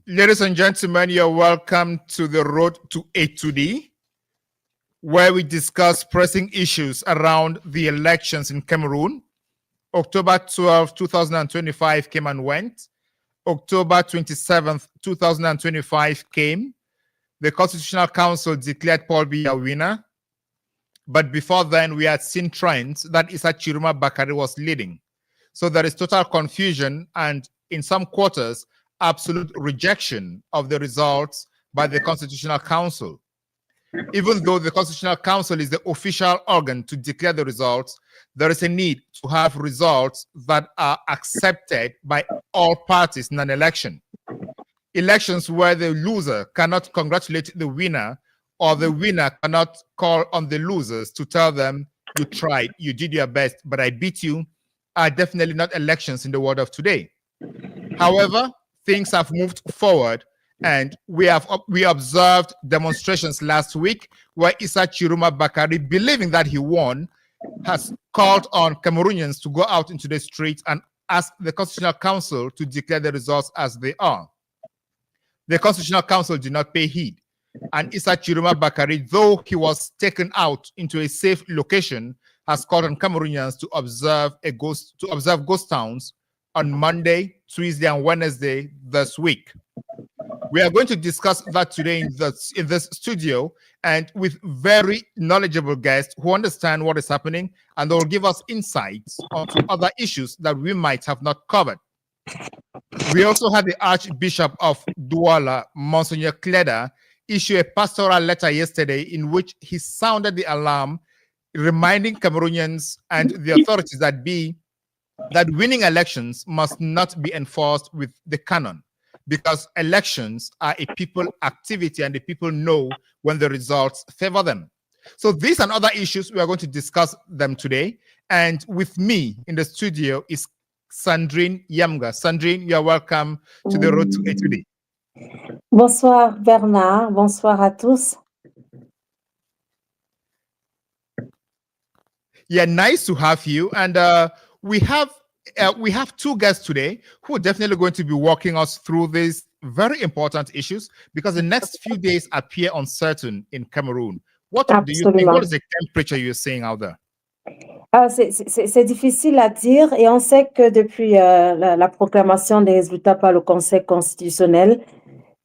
Ladies and gentlemen, you're welcome to the Road to A2D, where we discuss pressing issues around the elections in Cameroon. October 12, 2025 came and went. October 27th, 2025 came. The Constitutional Council declared Paul Biya winner. But before then, we had seen trends that Issa Tchiroma Bakary was leading. So there is total confusion and, in some quarters, absolute rejection of the results by the Constitutional Council. Even though the Constitutional Council is the official organ to declare the results, there is a need to have results that are accepted by all parties in an election. Elections where the loser cannot congratulate the winner, or the winner cannot call on the losers to tell them, you tried, you did your best, but I beat you, are definitely not elections in the world of today. However, things have moved forward, and we observed demonstrations last week where Issa Tchiroma Bakary, believing that he won, has called on Cameroonians to go out into the streets and ask the Constitutional Council to declare the results as they are. The Constitutional Council did not pay heed, and Issa Tchiroma Bakary, though he was taken out into a safe location, has called on Cameroonians to observe ghost towns on Monday, Tuesday, and Wednesday this week. We are going to discuss that today in this studio, and with very knowledgeable guests who understand what is happening, and they will give us insights onto other issues that we might have not covered. We also had the Archbishop of Douala, Monsignor Cleda, issue a pastoral letter yesterday in which he sounded the alarm, reminding Cameroonians and the authorities that winning elections must not be enforced with the canon, because elections are a people activity and the people know when the results favor them. So these and other issues, we are going to discuss them today. And with me in the studio is Sandrine Yamga. Sandrine, you are welcome to the Road to A2D. Bonsoir Bernard, bonsoir à tous. Yeah, nice to have you. And we have two guests today who are definitely going to be walking us through these very important issues, because the next few days appear uncertain in Cameroon. What do you think? What is the temperature you're seeing out there? C'est difficile à dire, et on sait que depuis la proclamation des résultats par le Conseil constitutionnel,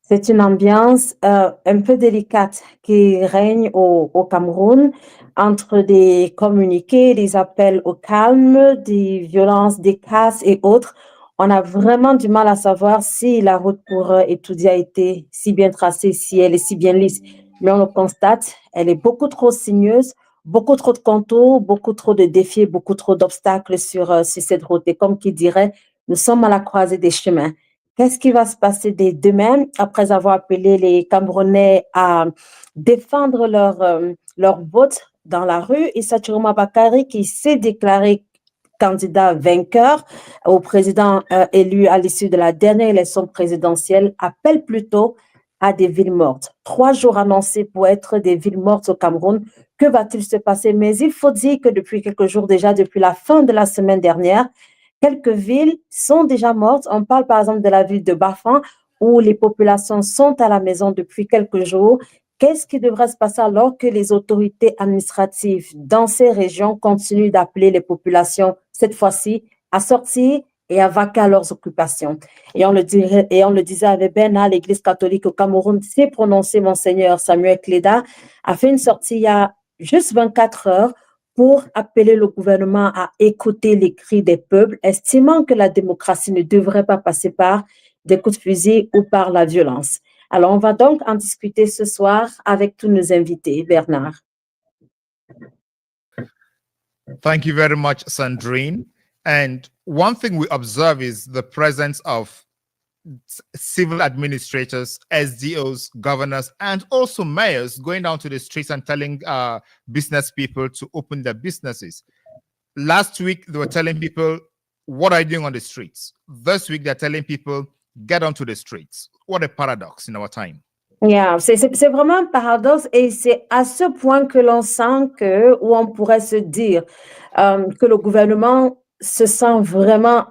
c'est une ambiance un peu délicate qui règne au Cameroun, entre des communiqués, des appels au calme, des violences, des casses et autres. On a vraiment du mal à savoir si la route pour étudier a été si bien tracée, si elle est si bien lisse. Mais on le constate, elle est beaucoup trop sinueuse, beaucoup trop de contours, beaucoup trop de défis, beaucoup trop d'obstacles sur cette route. Et comme qui dirait, nous sommes à la croisée des chemins. Qu'est-ce qui va se passer dès demain, après avoir appelé les Camerounais à défendre leur vote dans la rue? Issa Tchiroma Bakary, qui s'est déclaré candidat vainqueur au président élu à l'issue de la dernière élection présidentielle, appelle plutôt à des villes mortes. 3 jours annoncés pour être des villes mortes au Cameroun. Que va-t-il se passer? Mais il faut dire que depuis quelques jours déjà, depuis la fin de la semaine dernière, quelques villes sont déjà mortes. On parle par exemple de la ville de Bafan, où les populations sont à la maison depuis quelques jours. Qu'est-ce qui devrait se passer alors que les autorités administratives dans ces régions continuent d'appeler les populations, cette fois-ci, à sortir et à vaquer à leurs occupations? Et on le disait avec Bernard, l'Église catholique au Cameroun s'est prononcée. Monseigneur Samuel Cleda a fait une sortie il y a juste 24 heures pour appeler le gouvernement à écouter les cris des peuples, estimant que la démocratie ne devrait pas passer par des coups de fusil ou par la violence. Alors, on va donc en discuter ce soir avec tous nos invités. Bernard. Thank you very much, Sandrine. And one thing we observe is the presence of civil administrators, SDOs, governors, and also mayors going down to the streets and telling business people to open their businesses. Last week, they were telling people, what are you doing on the streets? This week, they're telling people, get onto the streets. What a paradox in our time. Yeah, c'est vraiment un paradoxe, et c'est à ce point que l'on sent où on pourrait se dire que le gouvernement se sent vraiment,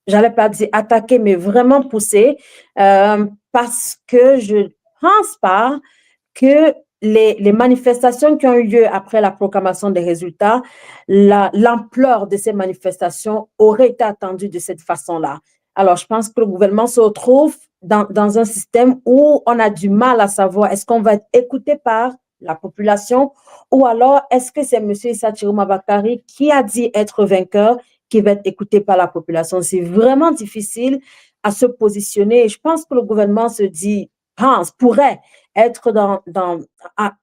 j'allais pas dire attaqué, mais vraiment poussé, parce que je pense pas que les manifestations qui ont eu lieu après la proclamation des résultats, l'ampleur de ces manifestations aurait été attendue de cette façon-là. Alors, je pense que le gouvernement se retrouve dans un système où on a du mal à savoir est-ce qu'on va être écouté par la population ou alors est-ce que c'est M. Issa Tchiroma Bakary qui a dit être vainqueur qui va être écouté par la population. C'est vraiment difficile à se positionner et je pense que le gouvernement se dit, pourrait être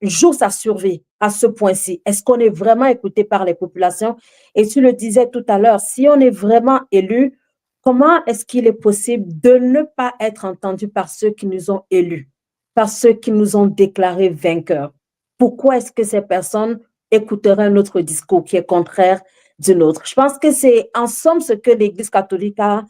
joue sa survie à ce point-ci. Est-ce qu'on est vraiment écouté par les populations? Et tu le disais tout à l'heure, si on est vraiment élu, comment est-ce qu'il est possible de ne pas être entendu par ceux qui nous ont élus, par ceux qui nous ont déclarés vainqueurs? Pourquoi est-ce que ces personnes écouteraient un autre discours qui est contraire du nôtre? Je pense que c'est en somme ce que l'Église catholique a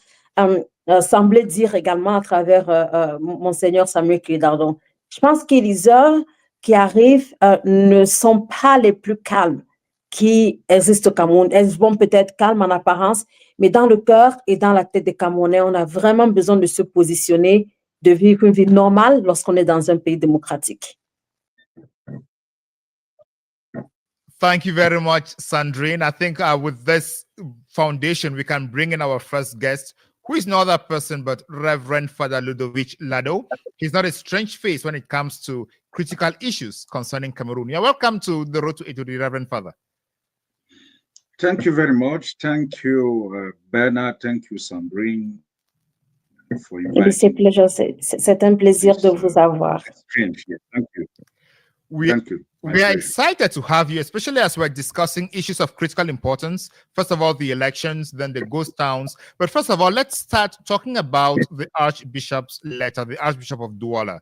semblé dire également à travers Monseigneur Samuel Clédardon. Je pense que les heures qui arrivent ne sont pas les plus calmes qui existent au Cameroun. Elles vont peut-être calmes en apparence, mais dans le cœur et dans la tête des Camerounais, on a vraiment besoin de se positionner, de vivre une vie normale lorsqu'on est dans un pays démocratique. Thank you very much, Sandrine. I think with this foundation, we can bring in our first guest, who is no other person but Reverend Father Ludovic Lado. He's not a strange face when it comes to critical issues concerning Cameroon. You're welcome to the Road to Eto'o, Reverend Father. Thank you very much. Thank you, Bernard. Thank you, Sandrine, for inviting me. C'est un plaisir de vous avoir. Exchange. Yeah, thank you. Thank you. We are excited to have you, especially as we're discussing issues of critical importance. First of all, the elections, then the ghost towns. But first of all, let's start talking about the Archbishop's letter, the Archbishop of Douala.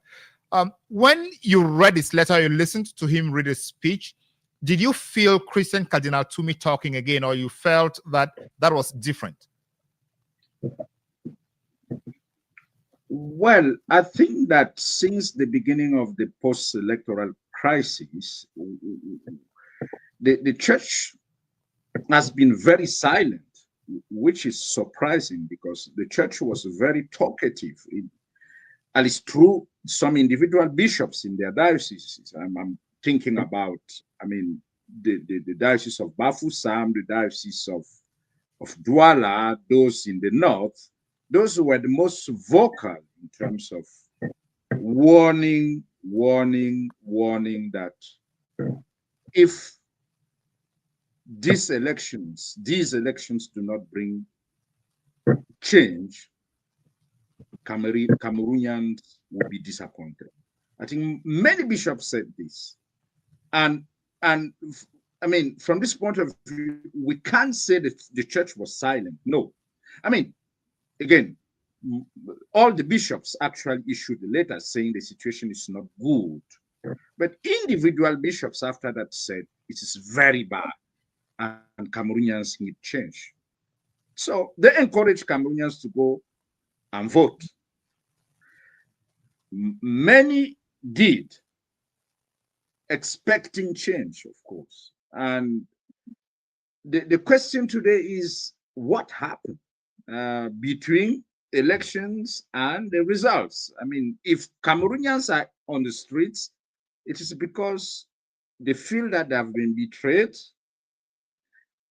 When you read his letter, you listened to him read his speech, did you feel Christian Cardinal Tumi talking again, or you felt that that was different? Well, I think that since the beginning of the post-electoral crisis, the church has been very silent, which is surprising because the church was very talkative. And it's true, some individual bishops in their dioceses. I'm thinking about, the diocese of Bafoussam, the diocese of Douala, those in the north, those who were the most vocal in terms of warning that if these elections do not bring change, Cameroonians will be disappointed. I think many bishops said this. And from this point of view, we can't say that the church was silent. No. Again, all the bishops actually issued a letter saying the situation is not good. But individual bishops after that said it is very bad and Cameroonians need change. So they encouraged Cameroonians to go and vote. Many did, expecting change, of course. And the question today is, what happened between elections and the results? If Cameroonians are on the streets, it is because they feel that they have been betrayed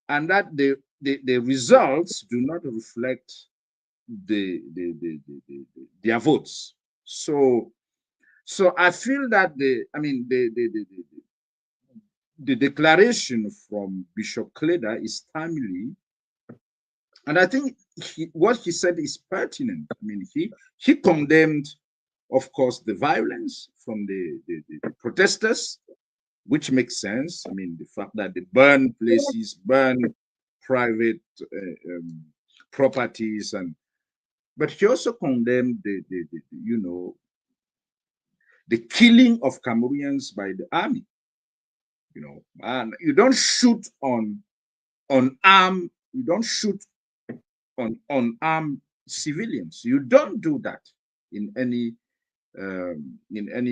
and that the results do not reflect their votes. So I feel that the declaration from Bishop Kleda is timely, and I think what he said is pertinent. He condemned, of course, the violence from the protesters, which makes sense. The fact that they burn places, burn private properties, but he also condemned the killing of Cameroonians by the army. And you don't shoot on armed, you don't shoot on armed civilians. You don't do that in any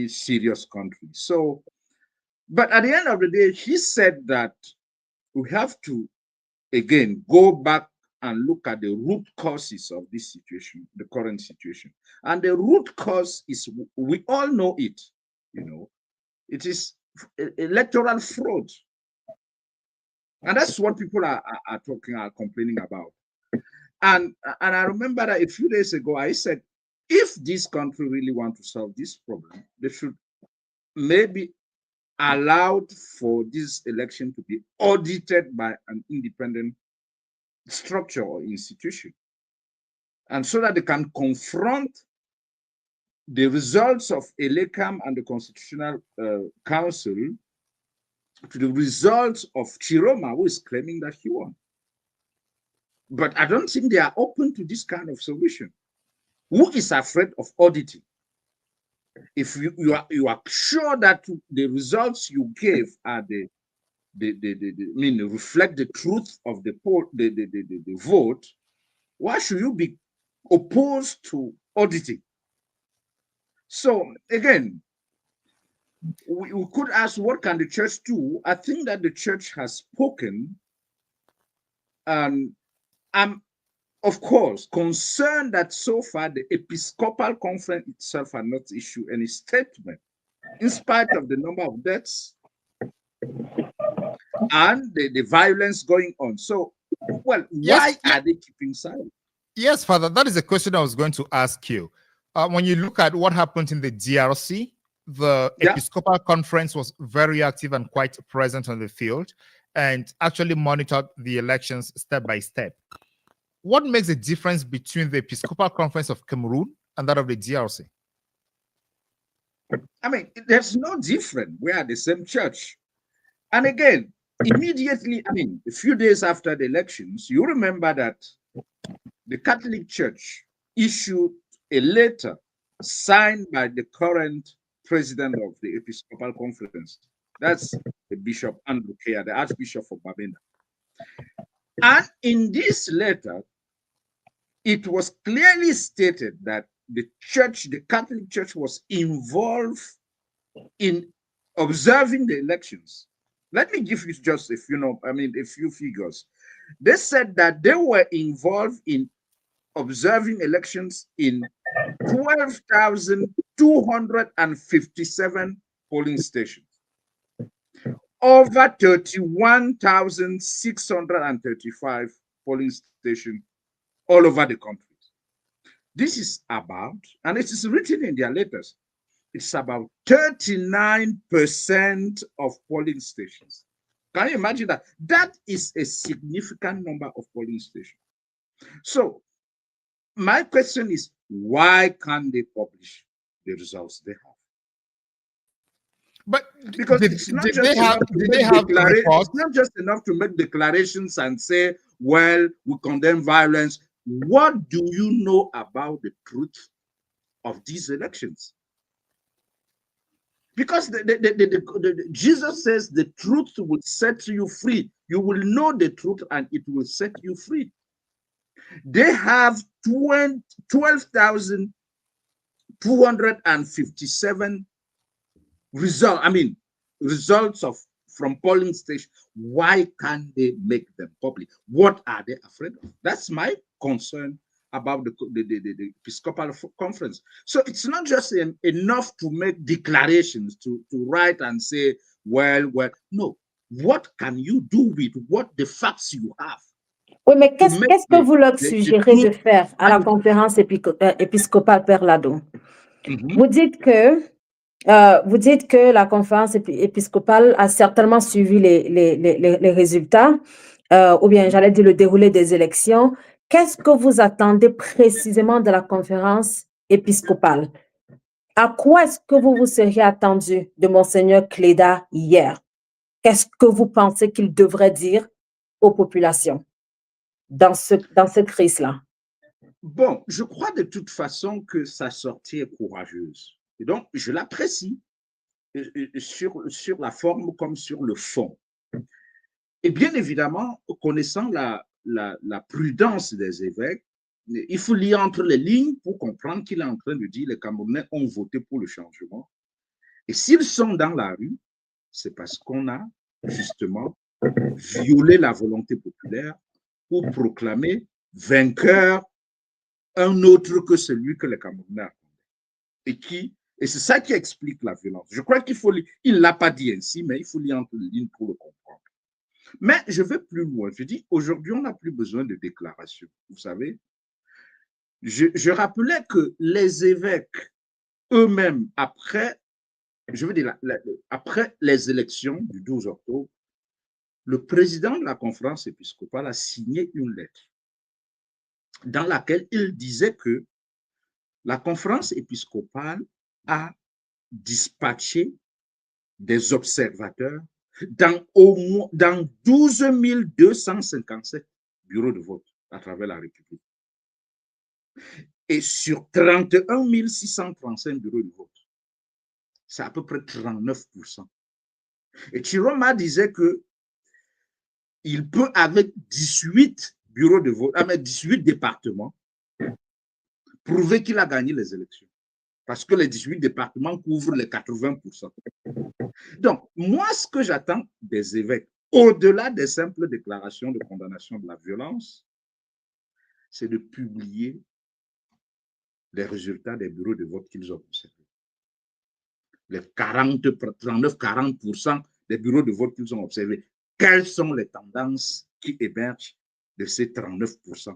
serious country. So, but at the end of the day, he said that we have to again, go back and look at the root causes of this situation, the current situation. And the root cause is, we all know it, it is electoral fraud. And that's what people are complaining about. And I remember that a few days ago, I said, if this country really want to solve this problem, they should maybe allowed for this election to be audited by an independent structure or institution. And so that they can confront the results of ELECAM and the Constitutional Council to the results of Tchiroma, who is claiming that he won. But I don't think they are open to this kind of solution. Who is afraid of auditing? If you are sure that the results you gave are reflect the truth of the poll, the vote, why should you be opposed to auditing? So again, we could ask, what can the church do? I think that the church has spoken, and I'm, of course, concerned that so far the Episcopal Conference itself has not issued any statement, in spite of the number of deaths and the violence going on. So, well, why are they keeping silent? Yes, Father, that is a question I was going to ask you. When you look at what happened in the DRC, the Episcopal Conference was very active and quite present on the field and actually monitored the elections step by step. What makes the difference between the Episcopal Conference of Cameroon and that of the DRC? I mean, there's no difference. We are the same church. And again, immediately, I mean, a few days after the elections, you remember that the Catholic Church issued a letter signed by the current president of the Episcopal Conference. That's the Bishop Andrew Kea, the Archbishop of Babenda. And in this letter, it was clearly stated that the church, the Catholic Church, was involved in observing the elections. Let me give you just a few figures. They said that they were involved in observing elections in 12,257 polling stations, over 31,635 polling stations all over the country. This is about, and it is written in their letters, it's about 39% of polling stations. Can you imagine that? That is a significant number of polling stations. So my question is, why can't they publish the results they have? But because it's not just enough to make declarations and say, well, we condemn violence. What do you know about the truth of these elections? Because Jesus says the truth will set you free. You will know the truth and it will set you free. They have 12,257 results from polling stations. Why can't they make them public? What are they afraid of? That's my concern about the Episcopal Conference. So it's not just enough to make declarations, to write and say, well, no. What can you do with what the facts you have? Oui, mais qu'est-ce que vous leur suggérez de faire à la conférence épiscopale, Père Lado? Vous dites que la conférence épiscopale a certainement suivi les résultats, ou bien j'allais dire le déroulé des élections. Qu'est-ce que vous attendez précisément de la conférence épiscopale? À quoi est-ce que vous vous seriez attendu de Monseigneur Cléda hier? Qu'est-ce que vous pensez qu'il devrait dire aux populations dans cette crise-là? Bon, je crois de toute façon que sa sortie est courageuse. Et donc, je l'apprécie sur la forme comme sur le fond. Et bien évidemment, connaissant la prudence des évêques, il faut lire entre les lignes pour comprendre qu'il est en train de dire les Camerounais ont voté pour le changement. Et s'ils sont dans la rue, c'est parce qu'on a justement violé la volonté populaire pour proclamer vainqueur un autre que celui que les Camerounais attendaient. Et c'est ça qui explique la violence. Je crois qu'il faut, il ne l'a pas dit ainsi, mais il faut lire entre les lignes pour le comprendre. Mais je vais plus loin. Je dis, aujourd'hui, on n'a plus besoin de déclarations. Vous savez, je rappelais que les évêques eux-mêmes, après, je veux dire, après les élections du 12 octobre, le président de la conférence épiscopale a signé une lettre dans laquelle il disait que la conférence épiscopale a dispatché des observateurs dans 12 257 bureaux de vote à travers la République. Et sur 31 635 bureaux de vote, c'est à peu près 39%. Et Tchiroma disait que il peut, avec 18 bureaux de vote, avec 18 départements, prouver qu'il a gagné les élections. Parce que les 18 départements couvrent les 80%. Donc, moi, ce que j'attends des évêques, au-delà des simples déclarations de condamnation de la violence, c'est de publier les résultats des bureaux de vote qu'ils ont observés. Les 39-40% des bureaux de vote qu'ils ont observés. Quelles sont les tendances qui émergent de ces 39%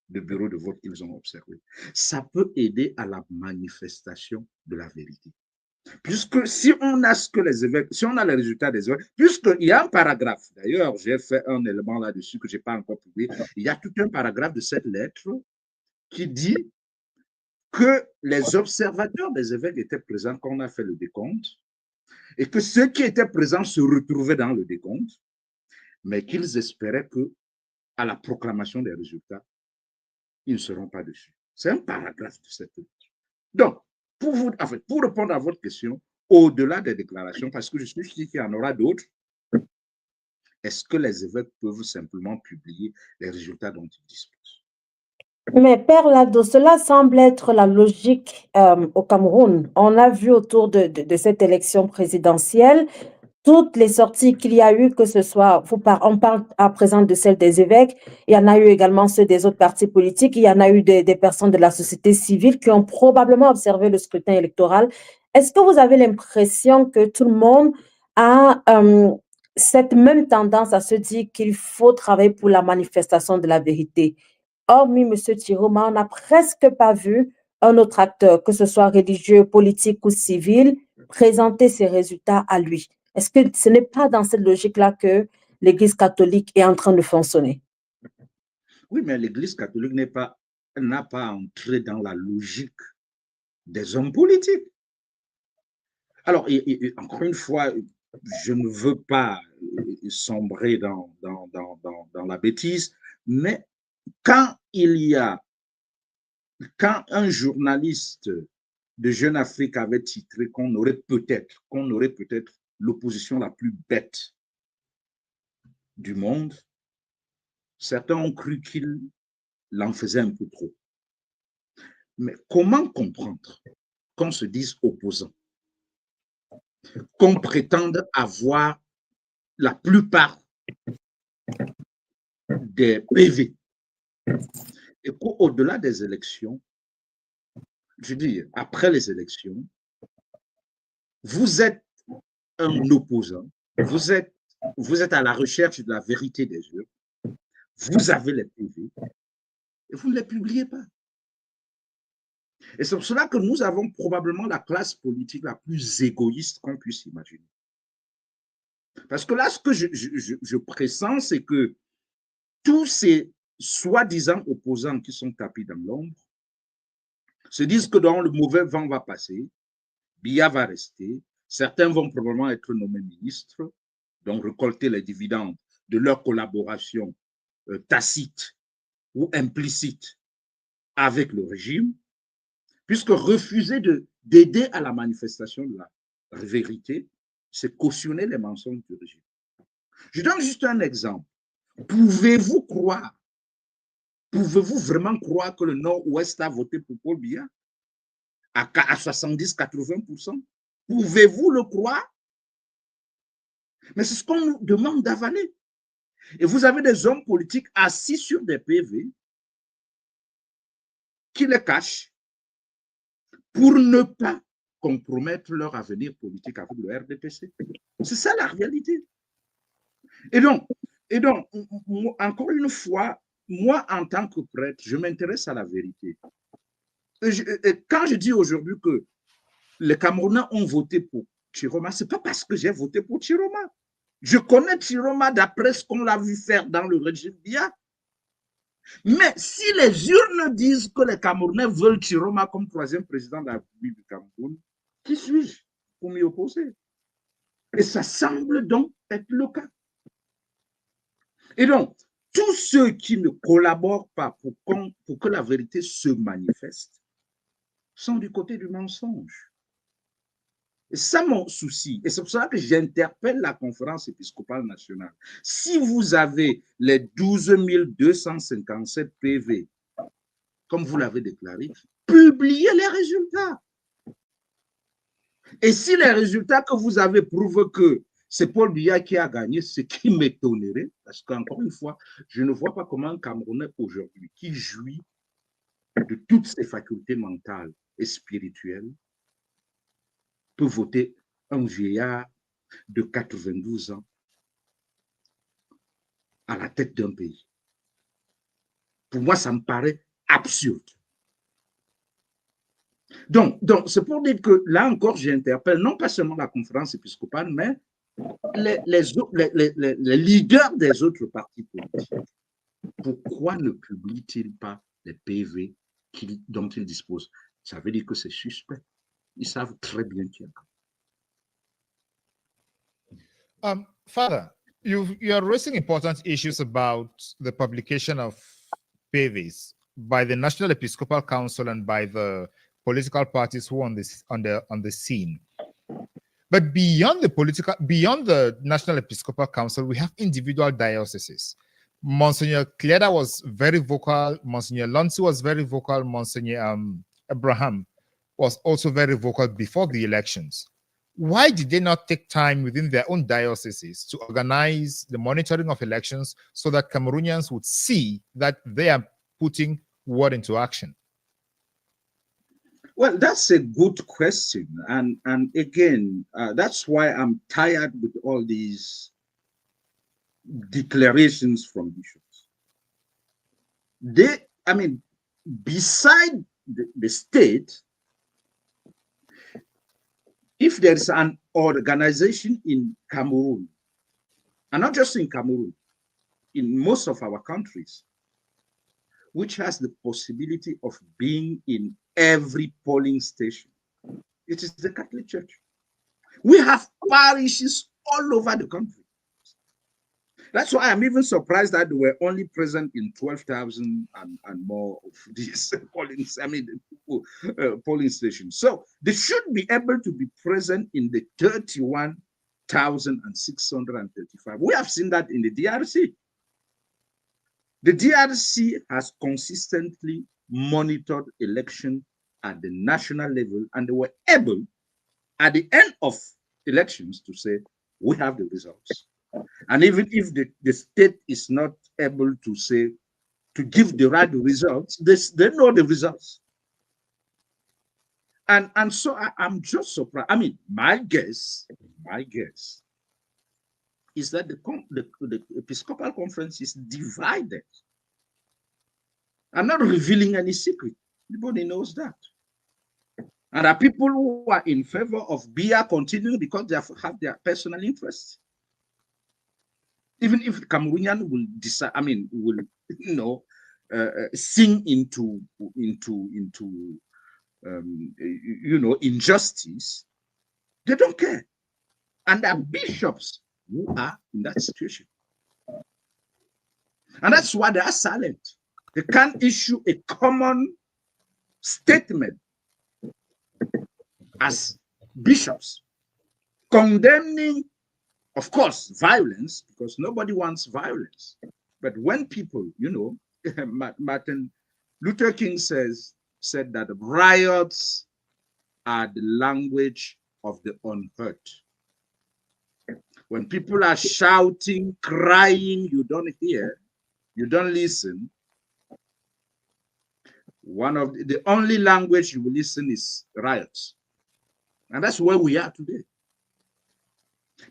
de bureaux de vote qu'ils ont observés? Ça peut aider à la manifestation de la vérité. Puisque si on a ce que les évêques, si on a les résultats des évêques, puisqu'il y a un paragraphe, d'ailleurs, j'ai fait un élément là-dessus que je n'ai pas encore publié, il y a tout un paragraphe de cette lettre qui dit que les observateurs des évêques étaient présents quand on a fait le décompte et que ceux qui étaient présents se retrouvaient dans le décompte, mais qu'ils espéraient que, à la proclamation des résultats, ils ne seront pas dessus. C'est un paragraphe de cette lettre. Donc, pour répondre à votre question, au-delà des déclarations, parce que je suis sûr qu'il y en aura d'autres, est-ce que les évêques peuvent simplement publier les résultats dont ils disposent? Mais Père Lado, cela semble être la logique au Cameroun. On a vu autour de cette élection présidentielle toutes les sorties qu'il y a eu, que ce soit, on parle à présent de celle des évêques, il y en a eu également ceux des autres partis politiques, il y en a eu des personnes de la société civile qui ont probablement observé le scrutin électoral. Est-ce que vous avez l'impression que tout le monde a cette même tendance à se dire qu'il faut travailler pour la manifestation de la vérité? Hormis M. Tchiroma, on n'a presque pas vu un autre acteur, que ce soit religieux, politique ou civil, présenter ses résultats à lui. Est-ce que ce n'est pas dans cette logique-là que l'Église catholique est en train de fonctionner? Oui, mais l'Église catholique n'a pas entré dans la logique des hommes politiques. Alors, encore une fois, je ne veux pas sombrer dans la bêtise, mais quand un journaliste de Jeune Afrique avait titré qu'on aurait peut-être l'opposition la plus bête du monde, certains ont cru qu'il l'en faisait un peu trop. Mais comment comprendre qu'on se dise opposant, qu'on prétende avoir la plupart des PV, et qu'au-delà des élections, je dis, après les élections, vous êtes un opposant, vous êtes à la recherche de la vérité des yeux, vous avez les PV, et vous ne les publiez pas. Et c'est pour cela que nous avons probablement la classe politique la plus égoïste qu'on puisse imaginer. Parce que là, ce que je pressens, c'est que tous ces soi-disant opposants qui sont tapis dans l'ombre se disent que dans le mauvais vent va passer, Biya va rester, certains vont probablement être nommés ministres, donc récolter les dividendes de leur collaboration tacite ou implicite avec le régime, puisque refuser d'aider à la manifestation de la vérité, c'est cautionner les mensonges du régime. Je donne juste un exemple. Pouvez-vous vraiment croire que le Nord-Ouest a voté pour Paul Biya à 70-80%? Pouvez-vous le croire? Mais c'est ce qu'on nous demande d'avaler. Et vous avez des hommes politiques assis sur des PV qui les cachent pour ne pas compromettre leur avenir politique avec le RDPC. C'est ça la réalité. Et donc, encore une fois, moi, en tant que prêtre, je m'intéresse à la vérité. Quand je dis aujourd'hui que les Camerounais ont voté pour Tchiroma, ce n'est pas parce que j'ai voté pour Tchiroma. Je connais Tchiroma d'après ce qu'on l'a vu faire dans le régime Biya. Mais si les urnes disent que les Camerounais veulent Tchiroma comme troisième président de la République du Cameroun, qui suis-je pour m'y opposer? Et ça semble donc être le cas. Et donc, tous ceux qui ne collaborent pas pour que la vérité se manifeste sont du côté du mensonge. Et ça, mon souci, et c'est pour ça que j'interpelle la conférence épiscopale nationale. Si vous avez les 12 257 PV, comme vous l'avez déclaré, publiez les résultats. Et si les résultats que vous avez prouvent que c'est Paul Biya qui a gagné, ce qui m'étonnerait, parce qu'encore une fois, je ne vois pas comment un Camerounais aujourd'hui, qui jouit de toutes ses facultés mentales et spirituelles, peut voter un vieillard de 92 ans à la tête d'un pays. Pour moi, ça me paraît absurde. Donc c'est pour dire que là encore, j'interpelle non pas seulement la conférence épiscopale, mais les leaders des autres partis politiques. Pourquoi ne publient-ils pas les PV dont ils disposent? Ça veut dire que c'est suspect. Ils savent très bien qu'il y a. Father, you are raising important issues about the publication of PVs by the National Episcopal Council and by the political parties who are on the scene. But beyond the National Episcopal Council, we have individual dioceses. Monsignor Cleda was very vocal. Monsignor Lonsi was very vocal. Monsignor Abraham was also very vocal before the elections. Why did they not take time within their own dioceses to organize the monitoring of elections so that Cameroonians would see that they are putting word into action? Well, that's a good question. And again, that's why I'm tired with all these declarations from bishops. Beside the state, if there's an organization in Cameroon, and not just in Cameroon, in most of our countries, which has the possibility of being in every polling station, it is the Catholic Church. We have parishes all over the country. That's why I'm even surprised that they were only present in 12,000 and more of these polling stations. So they should be able to be present in the 31,635. We have seen that in the DRC. The DRC has consistently monitored election at the national level, and they were able, at the end of elections, to say, we have the results. And even if the state is not able to say, to give the right results, they know the results. And so I'm just surprised. I mean, my guess is that the Episcopal Conference is divided. I'm not revealing any secret. Everybody knows that. And there are people who are in favor of Biya continuing because they have their personal interests. Even if Cameroonian will decide, sing into injustice, they don't care. And there are bishops who are in that situation. And that's why they are silent. They can't issue a common statement as bishops condemning, of course, violence, because nobody wants violence. But when people, Martin Luther King said that riots are the language of the unhurt. When people are shouting, crying, you don't hear, you don't listen. One of the only language you will listen is riots. And that's where we are today.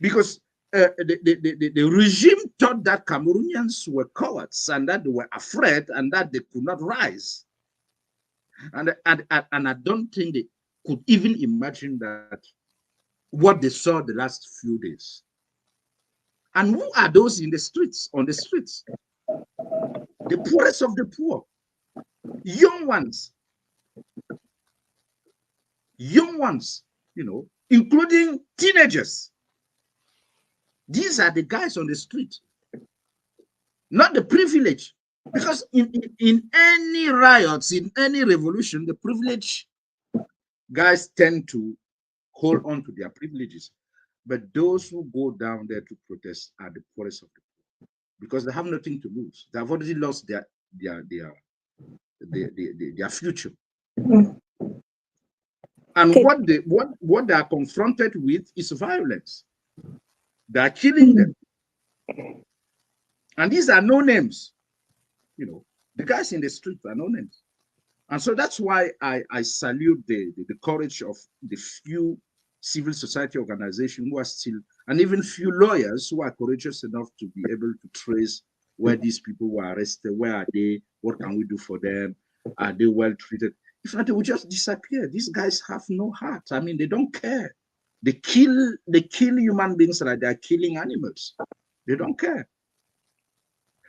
Because the regime thought that Cameroonians were cowards and that they were afraid and that they could not rise. And I don't think they could even imagine that what they saw the last few days. And who are those in the streets, on the streets? The poorest of the poor, young ones, including teenagers. These are the guys on the street, not the privileged. Because in any riots, in any revolution, the privileged guys tend to hold on to their privileges. But those who go down there to protest are the poorest of the poor, because they have nothing to lose. They have already lost their future. And Okay. what they are confronted with is violence. They are killing them. And these are no names. The guys in the street are no names. And so that's why I salute the courage of the few civil society organizations who are still, and even few lawyers who are courageous enough to be able to trace where these people were arrested, where are they, what can we do for them, are they well treated? If not, they will just disappear. These guys have no heart. I mean, they don't care. They kill human beings like they're killing animals. They don't care.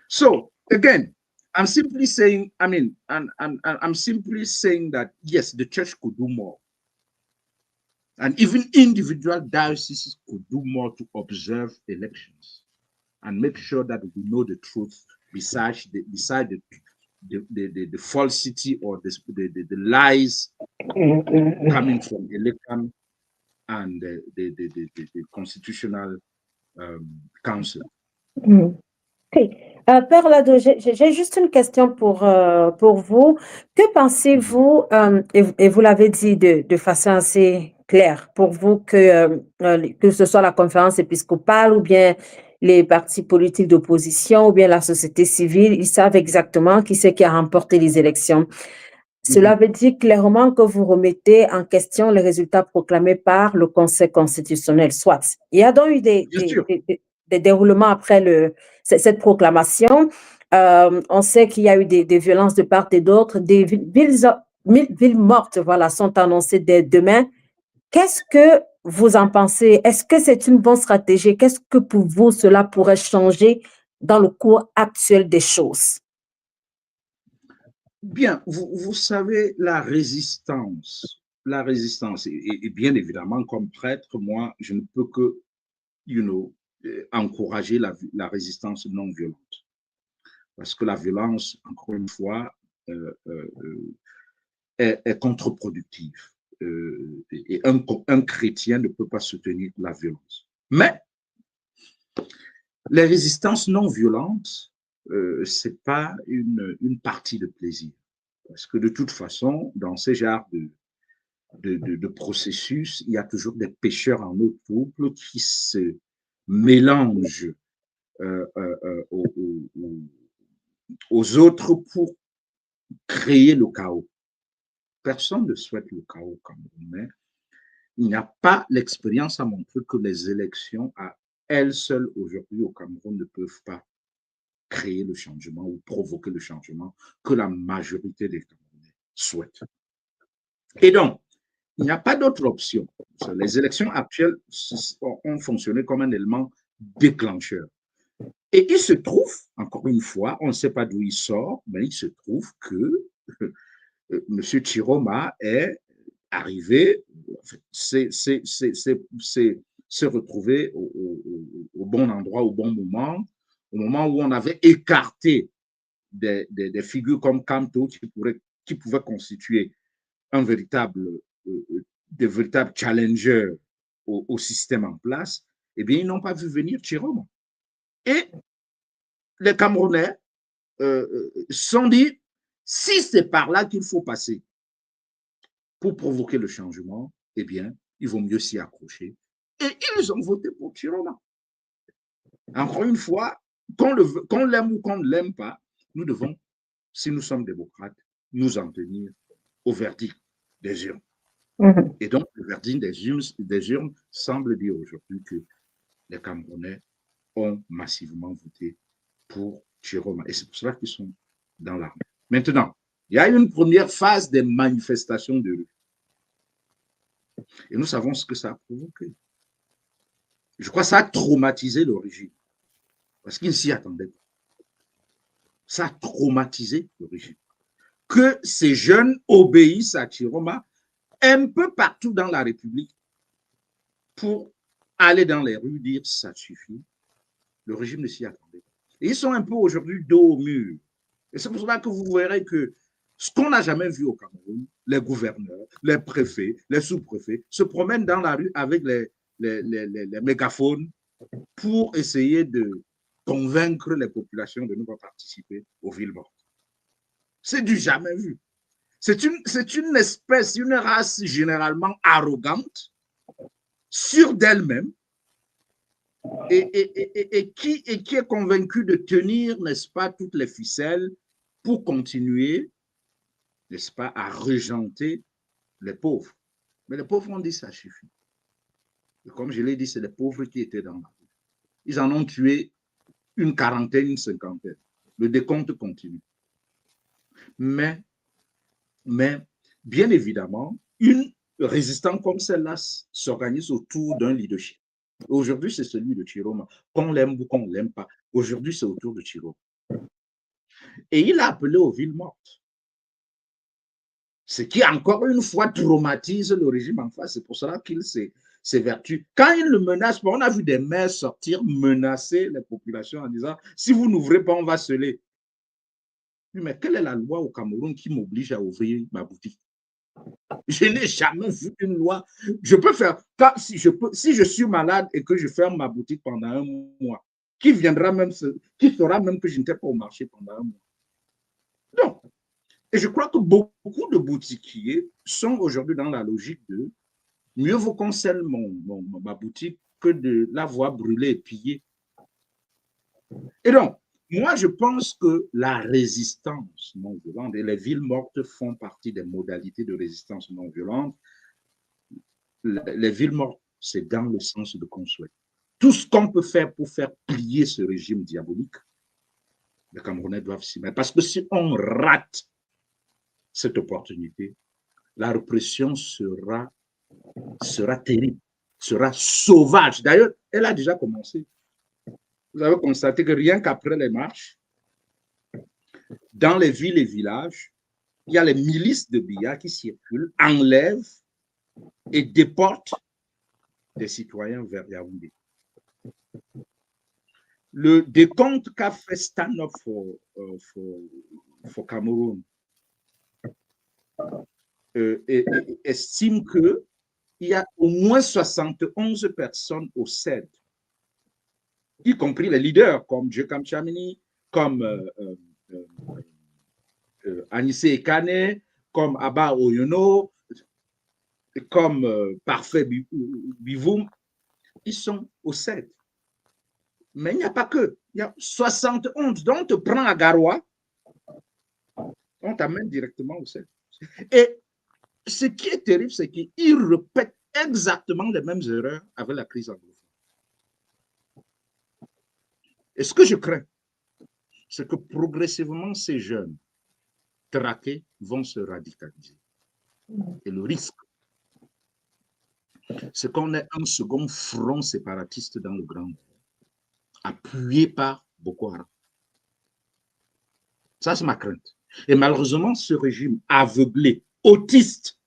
So again, I'm simply saying, I'm simply saying that yes, the church could do more. And even individual dioceses could do more to observe elections and make sure that we know the truth beside the falsity or the lies coming from the election and the constitutional council. Ok. Père Lado, j'ai juste une question pour vous. Que pensez-vous, et vous l'avez dit de façon assez claire, pour vous que ce soit la conférence épiscopale ou bien les partis politiques d'opposition ou bien la société civile, ils savent exactement qui c'est qui a remporté les élections. Cela veut dire clairement que vous remettez en question les résultats proclamés par le Conseil constitutionnel, soit. Il y a donc eu des déroulements après cette proclamation. On sait qu'il y a eu des violences de part et d'autre. Des villes mortes, voilà, sont annoncées dès demain. Qu'est-ce que vous en pensez? Est-ce que c'est une bonne stratégie? Qu'est-ce que pour vous, cela pourrait changer dans le cours actuel des choses? Bien, vous savez, la résistance, et bien évidemment, comme prêtre, moi, je ne peux que, encourager la résistance non violente. Parce que la violence, encore une fois, est contre-productive. Et un chrétien ne peut pas soutenir la violence. Mais les résistances non violentes, c'est pas une partie de plaisir. Parce que de toute façon, dans ce genre de processus, il y a toujours des pécheurs en notre trouble qui se mélangent aux autres pour créer le chaos. Personne ne souhaite le chaos au Cameroun, mais il n'y a pas l'expérience à montrer que les élections à elles seules aujourd'hui au Cameroun ne peuvent pas créer le changement ou provoquer le changement que la majorité des Camerounais souhaitent. Et donc, il n'y a pas d'autre option. Les élections actuelles ont fonctionné comme un élément déclencheur. Et il se trouve, encore une fois, on ne sait pas d'où il sort, mais il se trouve que M. Tchiroma est arrivé, s'est retrouvé au bon endroit, au bon moment, au moment où on avait écarté des figures comme Kanto qui pouvaient constituer des véritables challengers au système en place, eh bien, ils n'ont pas vu venir Tchiroma. Et les Camerounais sont dit, si c'est par là qu'il faut passer pour provoquer le changement, eh bien, il vaut mieux s'y accrocher. Et ils ont voté pour Tchiroma. Encore une fois, qu'on l'aime ou qu'on ne l'aime pas, nous devons, si nous sommes démocrates, nous en tenir au verdict des urnes. Et donc, le verdict des urnes semble dire aujourd'hui que les Camerounais ont massivement voté pour Tchiroma. Et c'est pour cela qu'ils sont dans l'armée. Maintenant, il y a une première phase des manifestations de rue. Et nous savons ce que ça a provoqué. Je crois que ça a traumatisé le régime. Parce qu'il ne s'y attendait pas. Ça a traumatisé le régime. Que ces jeunes obéissent à Tchiroma un peu partout dans la République pour aller dans les rues dire ça suffit. Le régime ne s'y attendait pas. Et ils sont un peu aujourd'hui dos au mur. Et c'est pour cela que vous verrez que ce qu'on n'a jamais vu au Cameroun, les gouverneurs, les préfets, les sous-préfets se promènent dans la rue avec les mégaphones pour essayer de convaincre les populations de ne pas participer aux villes mortes. C'est du jamais vu. C'est une espèce, une race généralement arrogante, sûre d'elle-même, et qui est convaincue de tenir, n'est-ce pas, toutes les ficelles pour continuer, n'est-ce pas, à régenter les pauvres. Mais les pauvres ont dit ça suffit. Et comme je l'ai dit, c'est les pauvres qui étaient dans la rue. Ils en ont tué une quarantaine, une cinquantaine. Le décompte continue. Mais bien évidemment, une résistance comme celle-là s'organise autour d'un leadership. Aujourd'hui, c'est celui de Tchiroma. Qu'on l'aime ou qu'on ne l'aime pas, aujourd'hui, c'est autour de Tchiroma. Et il a appelé aux villes mortes. Ce qui, encore une fois, traumatise le régime en face. C'est pour cela qu'il s'évertue. Quand il le menace, on a vu des maires sortir menacer les populations en disant « Si vous n'ouvrez pas, on va sceller ». Mais quelle est la loi au Cameroun qui m'oblige à ouvrir ma boutique? Je n'ai jamais vu une loi. Je peux faire, si je suis malade et que je ferme ma boutique pendant un mois, qui saura même que je n'étais pas au marché pendant un mois? Non. Et je crois que beaucoup de boutiquiers sont aujourd'hui dans la logique de mieux vaut qu'on scelle ma boutique que de la voir brûler et piller. Et donc, moi, je pense que la résistance non violente, et les villes mortes font partie des modalités de résistance non violente. Les villes mortes, c'est dans le sens de construire. Tout ce qu'on peut faire pour faire plier ce régime diabolique, les Camerounais doivent s'y mettre. Parce que si on rate cette opportunité, la répression sera terrible, sera sauvage. D'ailleurs, elle a déjà commencé. Vous avez constaté que rien qu'après les marches, dans les villes et villages, il y a les milices de Biya qui circulent, enlèvent et déportent des citoyens vers Yaoundé. Le décompte qu'a fait Stand Up for Cameroon estime qu'il y a au moins 71 personnes au CED, y compris les leaders comme Jekam Chamini, comme Anissé Ekane, comme Abba Oyono, comme Parfait Bivoum, ils sont au CED. Mais il n'y a pas que. Il y a 71. Donc, on te prend à Garoua, on t'amène directement au CED. Et ce qui est terrible, c'est qu'ils répètent exactement les mêmes erreurs avec la crise anglophone. Et ce que je crains, c'est que progressivement, ces jeunes traqués vont se radicaliser. Et le risque, c'est qu'on ait un second front séparatiste dans le Grand Nord, appuyé par Boko Haram. Ça, c'est ma crainte. Et malheureusement, ce régime aveuglé, autiste,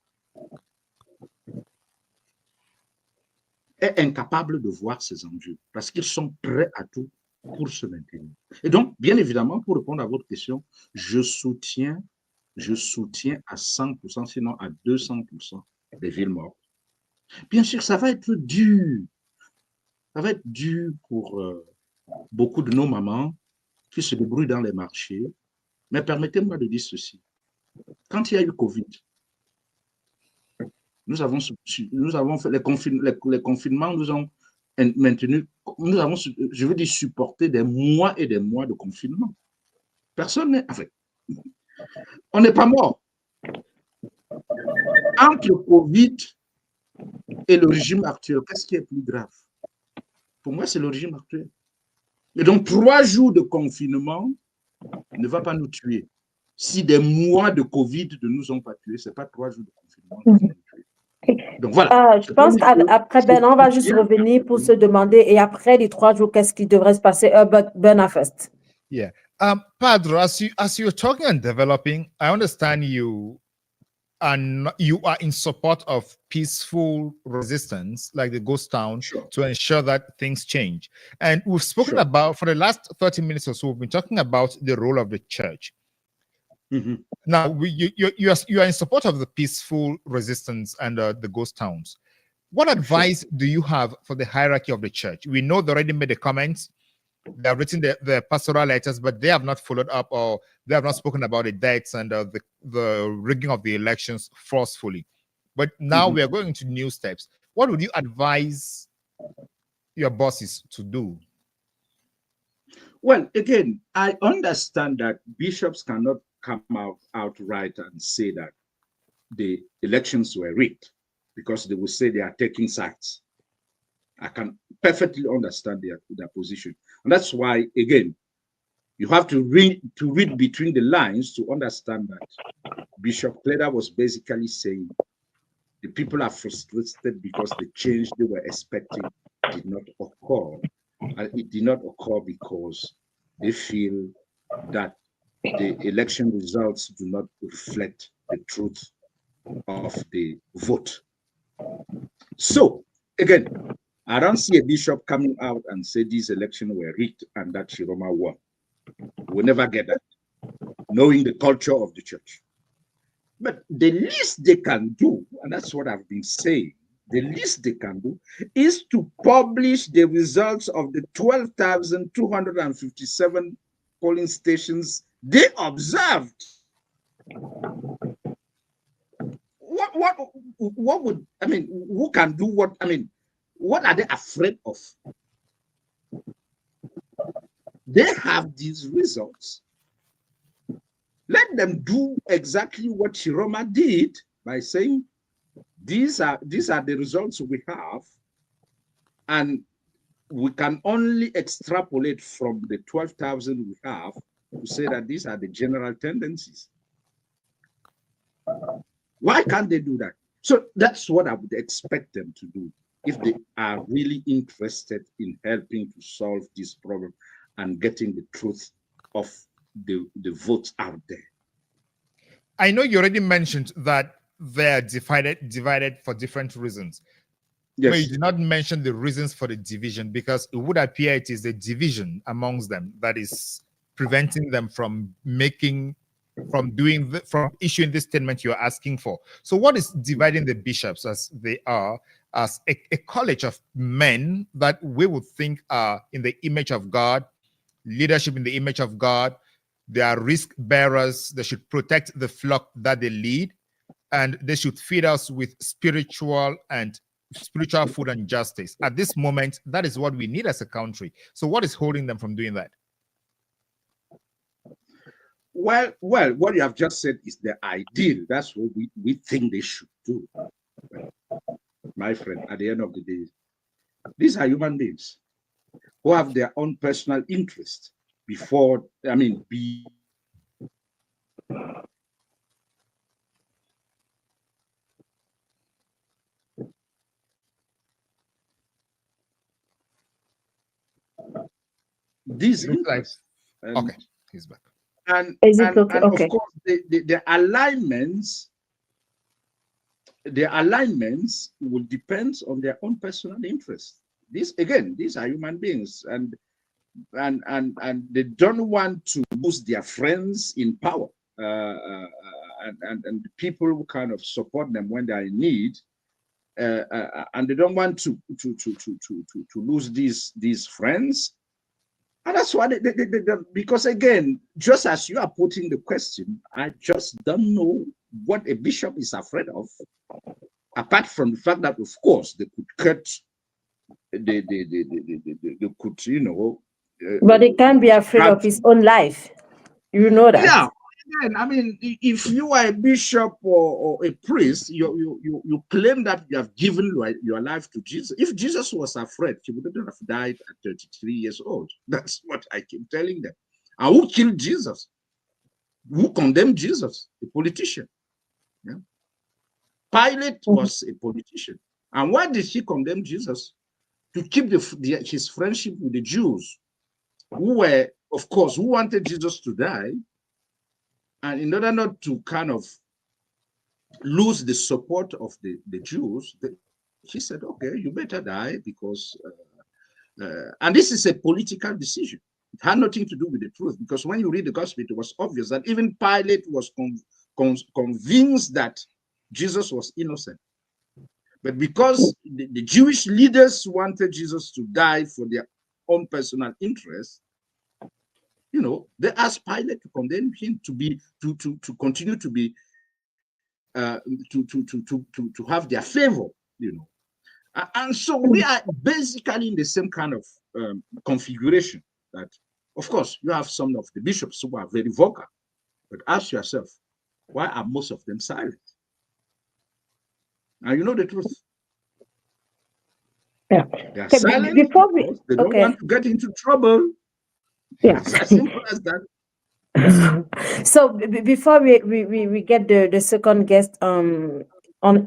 est incapable de voir ces enjeux parce qu'ils sont prêts à tout pour se maintenir. Et donc, bien évidemment, pour répondre à votre question, je soutiens à 100%, sinon à 200% des villes mortes. Bien sûr, ça va être dur. Ça va être dur pour beaucoup de nos mamans qui se débrouillent dans les marchés. Mais permettez-moi de dire ceci. Quand il y a eu Covid, nous avons fait les confinements nous ont maintenu, nous avons, je veux dire, supporté des mois et des mois de confinement. Personne n'est, enfin, on n'est pas mort. Entre le Covid et le régime actuel, qu'est-ce qui est plus grave? Pour moi, c'est le régime actuel. Et donc, 3 jours de confinement ne va pas nous tuer. Si des mois de Covid ne nous ont pas tués, ce n'est pas 3 jours de confinement qui vont nous tuer. Donc voilà. Je pense qu'après, Ben, on va juste revenir pour se demander, et après les 3 jours, qu'est-ce qui devrait se passer? Ben first. Yeah. Padre, as you're talking and developing, I understand you are in support of peaceful resistance, like the Ghost Town, to ensure that things change. And we've spoken about, for the last 30 minutes or so, we've been talking about the role of the church. Now, you are in support of the peaceful resistance and the ghost towns. What advice do you have for the hierarchy of the church? We know they already made the comments. They have written the pastoral letters, but they have not followed up, or they have not spoken about the dates and the rigging of the elections forcefully. But now we are going to new steps. What would you advise your bosses to do? Well, again, I understand that bishops cannot come outright and say that the elections were rigged, because they will say they are taking sides. I can perfectly understand their position. And that's why, again, you have to read between the lines to understand that Bishop Cleda was basically saying the people are frustrated because the change they were expecting did not occur. And it did not occur because they feel that the election results do not reflect the truth of the vote. So, again, I don't see a bishop coming out and say these elections were rigged and that Tchiroma won. We'll never get that, knowing the culture of the church. But the least they can do, and that's what I've been saying, the least they can do is to publish the results of the 12,257 polling stations they observed. What would, I mean, who can do what? I mean, what are they afraid of? They have these results. Let them do exactly what Tchiroma did by saying, these are the results we have, and we can only extrapolate from the 12,000 we have to say that these are the general tendencies. Why can't they do that? So that's what I would expect them to do if they are really interested in helping to solve this problem and getting the truth of the votes out there. I know you already mentioned that they're divided for different reasons. Yes. But you did not mention the reasons for the division, because it would appear it is the division amongst them that is preventing them from issuing this statement you're asking for. So what is dividing the bishops, as they are, as a college of men that we would think are in the image of God, leadership in the image of God, they are risk bearers, they should protect the flock that they lead, and they should feed us with spiritual food and justice. At this moment, that is what we need as a country. So what is holding them from doing that? Well, what you have just said is the ideal. That's what we think they should do. My friend, at the end of the day, these are human beings who have their own personal interest before, I mean, these interests. Okay, he's back. And okay? Of course, the alignments will depend on their own personal interests. These are human beings, and they don't want to lose their friends in power, and the people who kind of support them when they are in need, and they don't want to lose these friends. And that's why because again, just as you are putting the question, I just don't know what a bishop is afraid of, apart from the fact that, of course, they could cut they could, you know. But he can't be afraid of his own life. You know that. Yeah. Again, I mean, if you are a bishop or a priest, you claim that you have given your life to Jesus. If Jesus was afraid, he wouldn't have died at 33 years old. That's what I keep telling them. And who killed Jesus? Who condemned Jesus? A politician. Yeah. Pilate was a politician. And why did he condemn Jesus? To keep his friendship with the Jews, who were, of course, who wanted Jesus to die. And in order not to kind of lose the support of the Jews, he said, okay, you better die because, and this is a political decision. It had nothing to do with the truth, because when you read the gospel, it was obvious that even Pilate was convinced that Jesus was innocent. But because the Jewish leaders wanted Jesus to die for their own personal interest, you know, they asked Pilate to condemn him to continue to be to have their favor, you know. And so we are basically in the same kind of configuration. That, of course, you have some of the bishops who are very vocal, but ask yourself, why are most of them silent? Now you know the truth. Yeah. They are silent before we, because they don't want to get into trouble. Yeah. It's as simple as that. So before we get the second guest on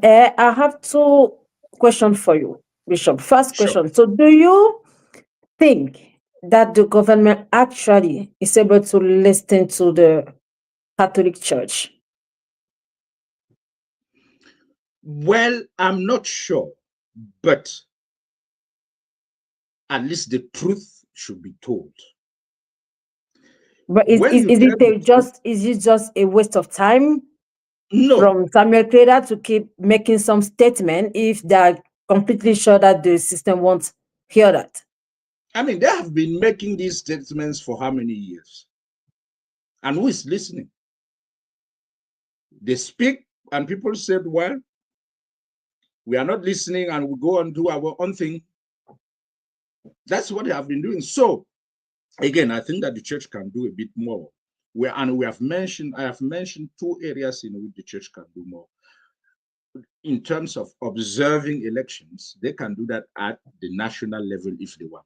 air, I have two questions for you, Bishop. First question. Sure. So do you think that the government actually is able to listen to the Catholic Church? Well, I'm not sure, but at least the truth should be told. But is it just a waste of time? No. From Samuel Creda to keep making some statement if they are completely sure that the system won't hear that? I mean, they have been making these statements for how many years? And who is listening? They speak and people said, well, we are not listening and we go and do our own thing. That's what they have been doing. So again, I think that the church can do a bit more. I have mentioned two areas in which the church can do more. In terms of observing elections, they can do that at the national level if they want,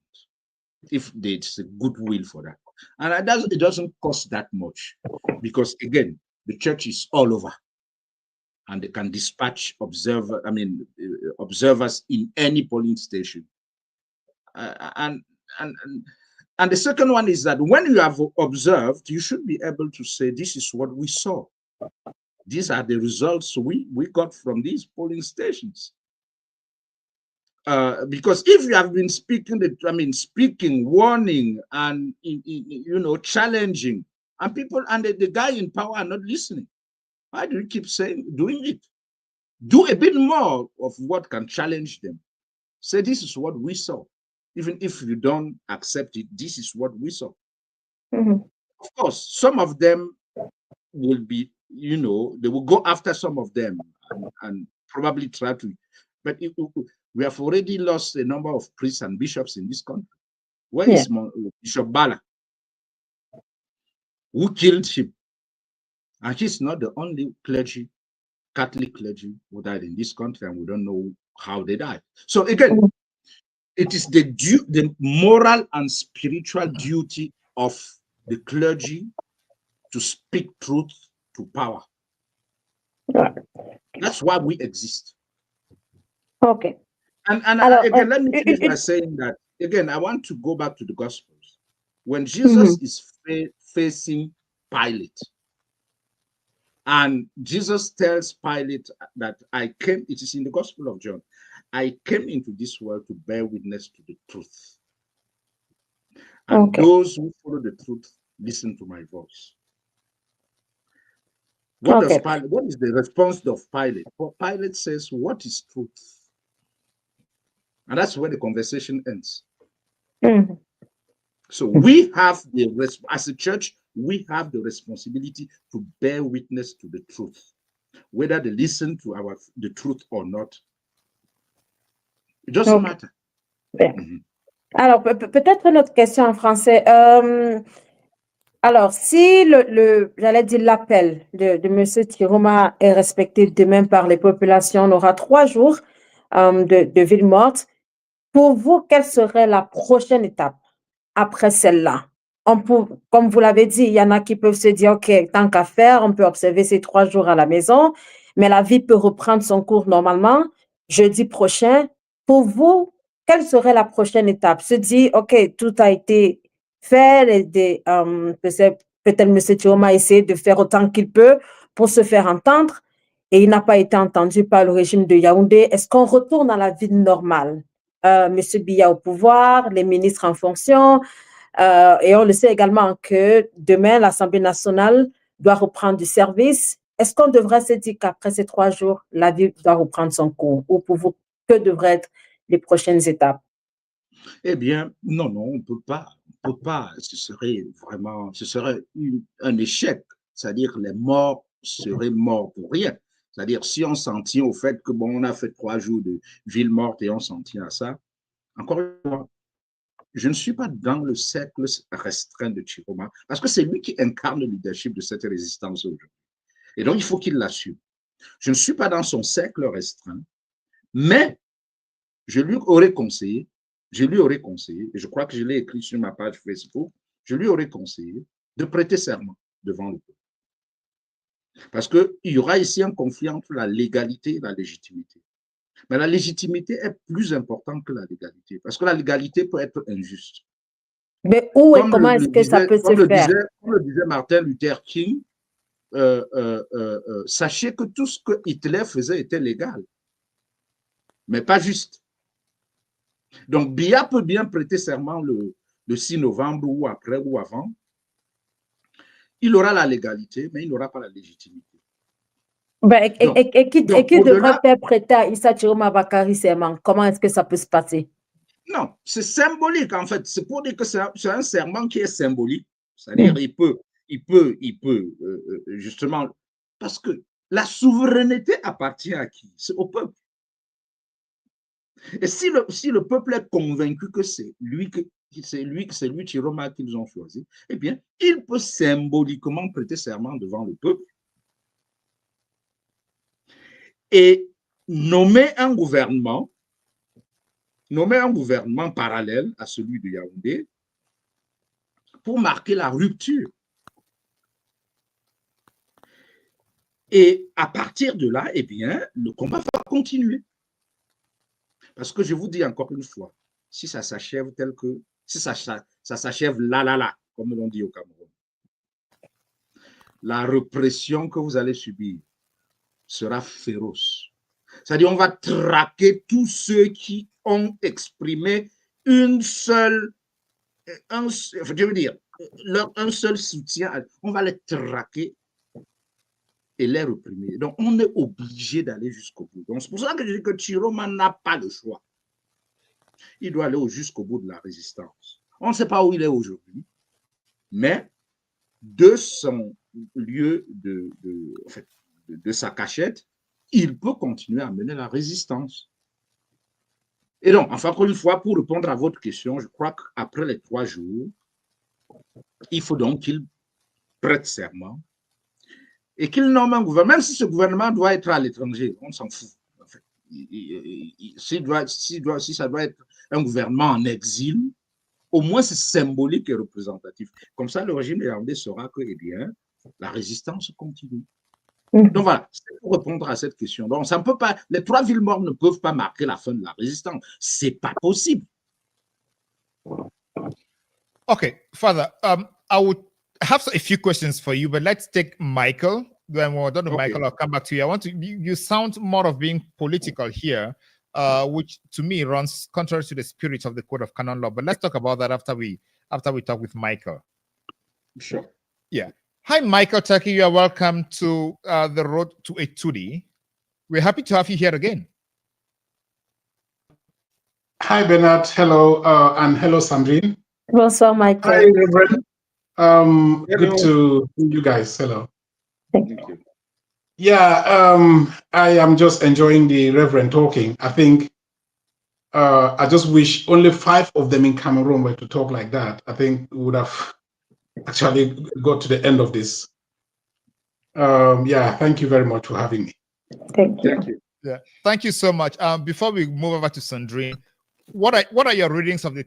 if there's a goodwill for that. And it doesn't cost that much, because again, the church is all over and they can dispatch observers in any polling station. And the second one is that when you have observed, you should be able to say, this is what we saw. These are the results we got from these polling stations. Because if you have been speaking, warning and challenging, and people and the guy in power are not listening, why do you keep doing it? Do a bit more of what can challenge them. Say, this is what we saw. Even if you don't accept it, this is what we saw. Mm-hmm. Of course, some of them will be, they will go after some of them and probably try to, but we have already lost a number of priests and bishops in this country. Where is Bishop Bala? Who killed him? And he's not the only Catholic clergy who died in this country, and we don't know how they died. So again, it is the moral and spiritual duty of the clergy to speak truth to power. That's why we exist. Okay. And again, let me finish by saying that, again, I want to go back to the Gospels. When Jesus is facing Pilate, and Jesus tells Pilate that it is in the Gospel of John, I came into this world to bear witness to the truth. And those who follow the truth listen to my voice. What is the response of Pilate? Well, Pilate says, what is truth? And that's where the conversation ends. Mm-hmm. So we have as a church, we have the responsibility to bear witness to the truth, whether they listen to the truth or not. It doesn't matter. Alors, peut-être une autre question en français. Alors, si j'allais dire l'appel de M. Tchiroma est respecté demain par les populations, on aura 3 jours de ville morte. Pour vous, quelle serait la prochaine étape après celle-là? Comme vous l'avez dit, il y en a qui peuvent se dire, OK, tant qu'à faire, on peut observer ces 3 jours à la maison, mais la vie peut reprendre son cours normalement jeudi prochain. Pour vous, quelle serait la prochaine étape? Se dire, OK, tout a été fait, peut-être M. Tchiroma a essayé de faire autant qu'il peut pour se faire entendre et il n'a pas été entendu par le régime de Yaoundé. Est-ce qu'on retourne à la vie normale? M. Biya au pouvoir, les ministres en fonction, et on le sait également que demain, l'Assemblée nationale doit reprendre du service. Est-ce qu'on devrait se dire qu'après ces 3 jours, la vie doit reprendre son cours? Ou pour vous, que devraient être les prochaines étapes? Eh bien, non, on ne peut pas. On peut pas. Ce serait un échec. C'est-à-dire les morts seraient morts pour rien. C'est-à-dire si on s'en tient au fait que bon, on a fait 3 jours de ville morte et on s'en tient à ça. Encore une fois, je ne suis pas dans le cercle restreint de Tchiroma parce que c'est lui qui incarne le leadership de cette résistance aujourd'hui. Et donc, il faut qu'il l'assume. Je ne suis pas dans son cercle restreint, mais je lui aurais conseillé, et je crois que je l'ai écrit sur ma page Facebook, je lui aurais conseillé de prêter serment devant le peuple. Parce qu'il y aura ici un conflit entre la légalité et la légitimité. Mais la légitimité est plus importante que la légalité, parce que la légalité peut être injuste. Mais où et comment est-ce que ça peut se faire? Comme le disait Martin Luther King, sachez que tout ce que Hitler faisait était légal, mais pas juste. Donc, Biya peut bien prêter serment le 6 novembre ou après ou avant. Il aura la légalité, mais il n'aura pas la légitimité. Et qui devrait faire prêter à Issa Tchiroma Bakary serment? Comment est-ce que ça peut se passer? Non, c'est symbolique en fait. C'est pour dire que c'est un serment qui est symbolique. C'est-à-dire il peut justement, parce que la souveraineté appartient à qui? C'est au peuple. Et si le peuple est convaincu que c'est lui Tchiroma qu'ils ont choisi, eh bien, il peut symboliquement prêter serment devant le peuple et nommer un gouvernement parallèle à celui de Yaoundé pour marquer la rupture. Et à partir de là, eh bien, le combat va continuer. Parce que je vous dis encore une fois, si ça s'achève si ça s'achève là, comme l'on dit au Cameroun, la répression que vous allez subir sera féroce. C'est-à-dire, on va traquer tous ceux qui ont exprimé un seul soutien. On va les traquer et les réprimer. Donc, on est obligé d'aller jusqu'au bout. Donc, c'est pour ça que je dis que Tchiroma n'a pas de choix. Il doit aller jusqu'au bout de la résistance. On ne sait pas où il est aujourd'hui, mais de son lieu de sa cachette, il peut continuer à mener la résistance. Et donc, enfin, encore une fois, pour répondre à votre question, je crois qu'après les 3 jours, il faut donc qu'il prête serment et qu'il nomme un gouvernement, même si ce gouvernement doit être à l'étranger, on s'en fout. En fait. Si ça doit être un gouvernement en exil, au moins c'est symbolique et représentatif. Comme ça, le régime irlandais saura que, eh bien, la résistance continue. Donc voilà, c'est pour répondre à cette question. Donc, ça ne peut pas, les 3 villes mortes ne peuvent pas marquer la fin de la résistance. C'est pas possible. Okay, Father, I would have a few questions for you, but let's take Michael. Then when we're done with Michael, I'll come back to you. I want to, you sound more of being political here, which to me runs contrary to the spirit of the Code of Canon Law. But let's talk about that after we talk with Michael. Sure. Yeah. Hi, Michael Turkey. You are welcome to the Road to Etudi. We're happy to have you here again. Hi, Bernard. Hello, and hello, Sandrine. Bonsoir, Michael. Hi, Reverend. Good to see you guys. Hello. Thank you. Yeah, I am just enjoying the Reverend talking. I think I just wish only 5 of them in Cameroon were to talk like that. I think we would have actually got to the end of this. Yeah, thank you very much for having me. Thank you. Thank you. Yeah, thank you so much. Before we move over to Sandrine, what are your readings of the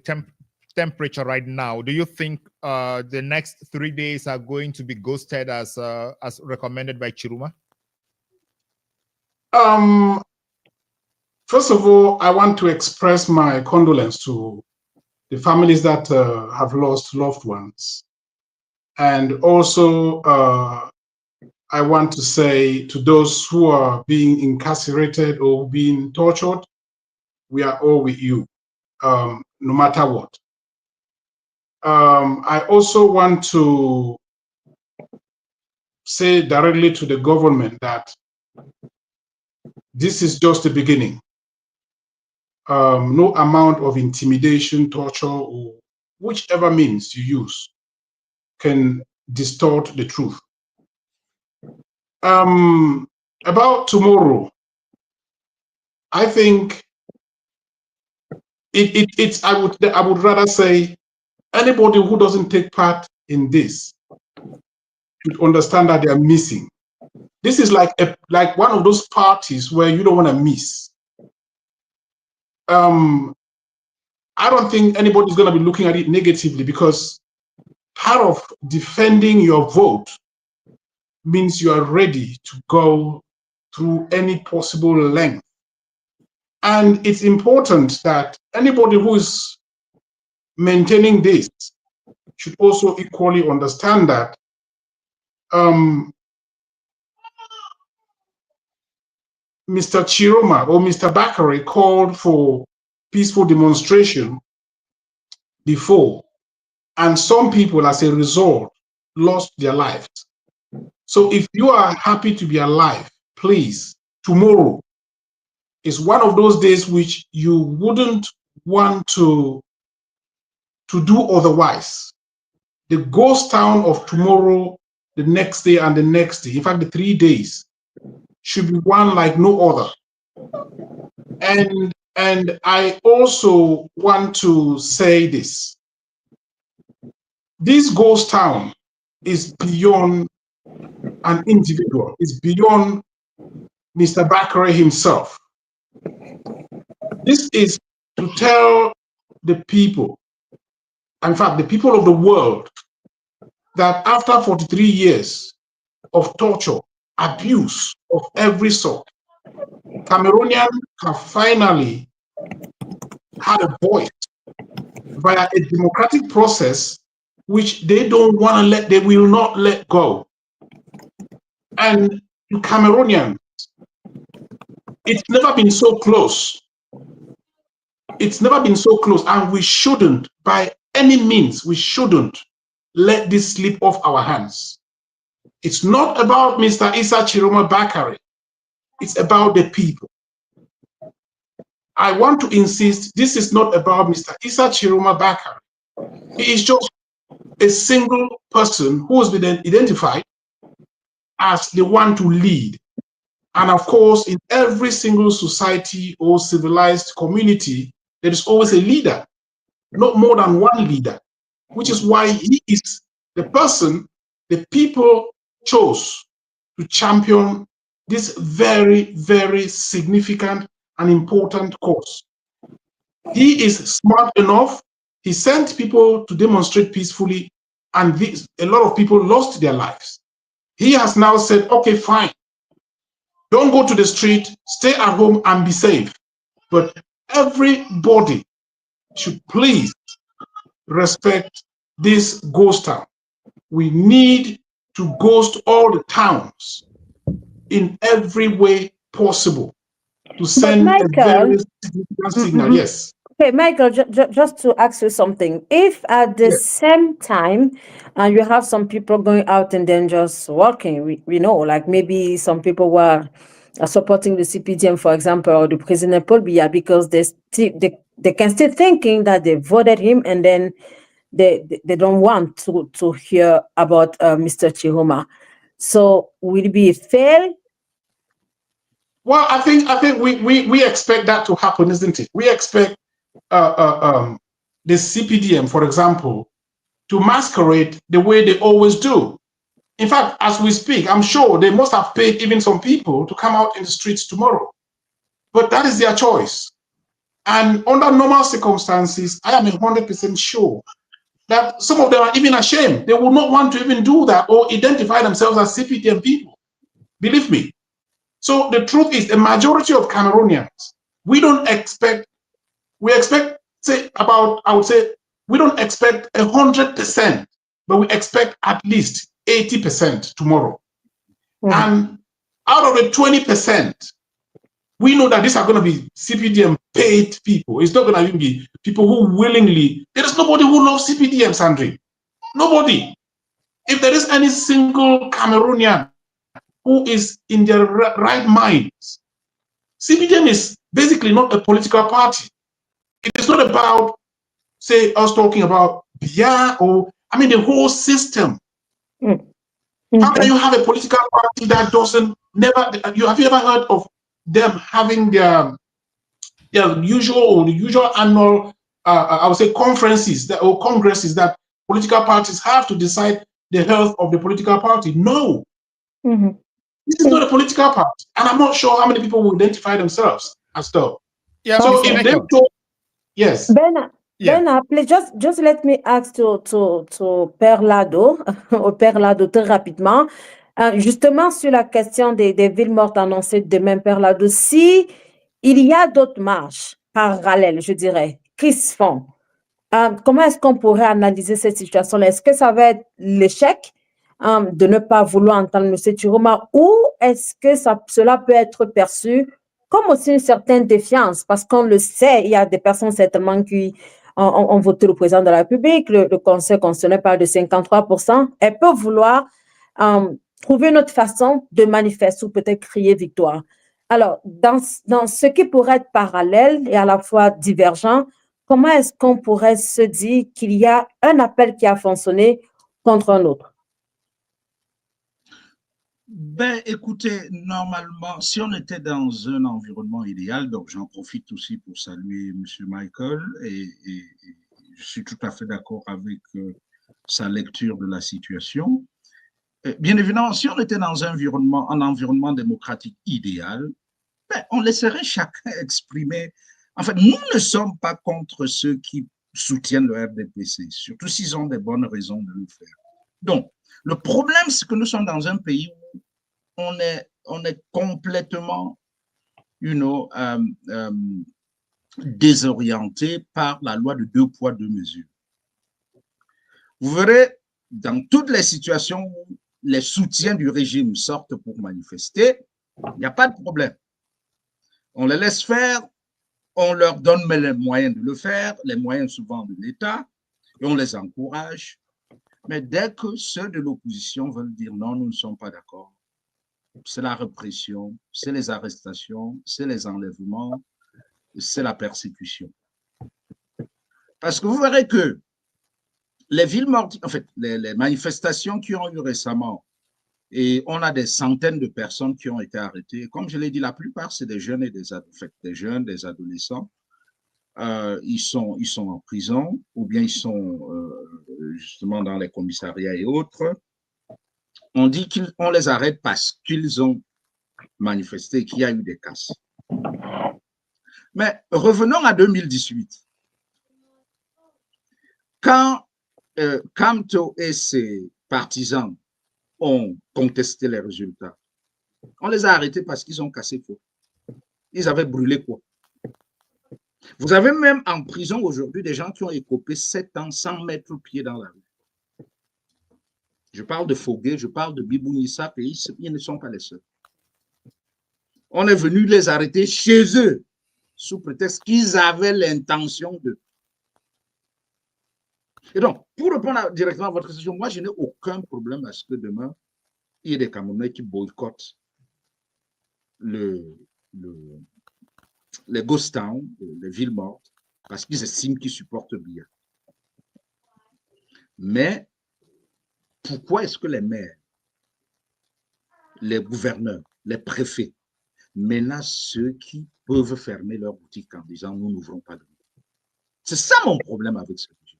temperature right now? Do you think the next 3 days are going to be ghosted as recommended by Tchiroma? First of all, I want to express my condolence to the families that have lost loved ones. And also, I want to say to those who are being incarcerated or being tortured, we are all with you, no matter what. I also want to say directly to the government that this is just the beginning. No amount of intimidation, torture, or whichever means you use can distort the truth. About tomorrow, I think it's I would rather say anybody who doesn't take part in this should understand that they are missing. This is like one of those parties where you don't want to miss. I don't think anybody's going to be looking at it negatively, because part of defending your vote means you are ready to go through any possible length. And it's important that anybody who is maintaining this should also equally understand that Mr. Tchiroma or Mr. Bakary called for peaceful demonstration before, and some people, as a result, lost their lives. So if you are happy to be alive, please, tomorrow is one of those days which you wouldn't want to do otherwise. The ghost town of tomorrow, the next day, and the next day, in fact, the 3 days, should be one like no other. And I also want to say this. This ghost town is beyond an individual. It's beyond Mr. Bakary himself. This is to tell the people, in fact, the people of the world, that after 43 years of torture, abuse of every sort, Cameroonians have finally had a voice via a democratic process which they don't want to they will not let go. And to Cameroonians, it's never been so close. It's never been so close, and we shouldn't, by any means, we shouldn't let this slip off our hands. It's not about Mr. Issa Tchiroma Bakary. It's about the people. I want to insist, this is not about Mr. Issa Tchiroma Bakary. He is just a single person who has been identified as the one to lead. And of course, in every single society or civilized community, there is always a leader, not more than one leader, which is why he is the person the people chose to champion this very, very significant and important cause. He is smart enough. He sent people to demonstrate peacefully, and a lot of people lost their lives. He has now said, okay, fine. Don't go to the street, stay at home and be safe. But everybody should please respect this ghost town. We need to ghost all the towns in every way possible to send a very significant signal. Yes. Okay, Michael, just to ask you something. If at the same time you have some people going out and then just walking, we know, like maybe some people were supporting the CPDM, for example, or the President Paul Biya, because they can still thinking that they voted him, and then they don't want to hear about Mr. Tchiroma. So will it be fair? Well, I think we expect that to happen, isn't it? We expect the CPDM, for example, to masquerade the way they always do. In fact, as we speak, I'm sure they must have paid even some people to come out in the streets tomorrow. But that is their choice. And under normal circumstances, I am 100% sure that some of them are even ashamed. They will not want to even do that or identify themselves as CPDM people. Believe me. So the truth is, the majority of Cameroonians, we expect, say about, I would say, we don't expect 100%, but we expect at least 80% tomorrow. And out of the 20%, we know that these are going to be CPDM paid people. It's not going to even be people who willingly, there is nobody who loves CPDM, Sandri. Nobody. If there is any single Cameroonian who is in their right minds, CPDM is basically not a political party. It is not about, say, us talking about Biya or, I mean, the whole system. How can you have a political party that doesn't, have you ever heard of them having their usual annual, I would say, conferences or congresses that political parties have to decide the health of the political party? No. This is not a political party. And I'm not sure how many people will identify themselves as though. Yeah, so if they do, yes. Bernard, please just let me ask to Père Lado, au Père Lado très rapidement, justement sur la question des villes mortes annoncées demain, Père Lado, si il y a d'autres marches parallèles, je dirais, qui se font, comment est-ce qu'on pourrait analyser cette situation-là? Est-ce que ça va être l'échec de ne pas vouloir entendre M. Tchiroma, ou est-ce que cela peut être perçu comme aussi une certaine défiance? Parce qu'on le sait, il y a des personnes certainement qui ont voté le président de la République, le Conseil constitutionnel parle de 53%. Elles peuvent vouloir trouver une autre façon de manifester ou peut-être crier victoire. Alors, dans ce qui pourrait être parallèle et à la fois divergent, comment est-ce qu'on pourrait se dire qu'il y a un appel qui a fonctionné contre un autre? Ben, écoutez, normalement, si on était dans un environnement idéal, donc j'en profite aussi pour saluer M. Michael, et je suis tout à fait d'accord avec sa lecture de la situation. Bien évidemment, si on était dans un environnement démocratique idéal, ben, on laisserait chacun exprimer. En fait, nous ne sommes pas contre ceux qui soutiennent le RDPC, surtout s'ils ont des bonnes raisons de le faire. Donc, le problème, c'est que nous sommes dans un pays où on est complètement, désorienté par la loi de 2 poids 2 mesures. Vous verrez, dans toutes les situations où les soutiens du régime sortent pour manifester, il n'y a pas de problème. On les laisse faire, on leur donne les moyens de le faire, les moyens souvent de l'État, et on les encourage. Mais dès que ceux de l'opposition veulent dire non, nous ne sommes pas d'accord, c'est la répression, c'est les arrestations, c'est les enlèvements, c'est la persécution. Parce que vous verrez que les villes mortes, en fait, les manifestations qui ont eu récemment, et on a des centaines de personnes qui ont été arrêtées. Comme je l'ai dit, la plupart, c'est des jeunes et des adolescents. Ils sont en prison, ou bien ils sont justement dans les commissariats et autres. On dit qu'on les arrête parce qu'ils ont manifesté, qu'il y a eu des casses. Mais revenons à 2018. Quand Camto et ses partisans ont contesté les résultats, on les a arrêtés parce qu'ils ont cassé quoi? Ils avaient brûlé quoi? Vous avez même en prison aujourd'hui des gens qui ont écopé 7 ans sans mettre pied dans la rue. Je parle de Fogué, je parle de Bibounissa, et ils ne sont pas les seuls. On est venu les arrêter chez eux, sous prétexte qu'ils avaient l'intention de. Et donc, pour répondre directement à votre question, moi, je n'ai aucun problème à ce que demain, il y ait des Camerounais qui boycottent les ghost towns, les villes mortes, parce qu'ils estiment qu'ils supportent bien. Mais pourquoi est-ce que les maires, les gouverneurs, les préfets menacent ceux qui peuvent fermer leur boutique en disant nous n'ouvrons pas de boutique. C'est ça mon problème avec ce budget.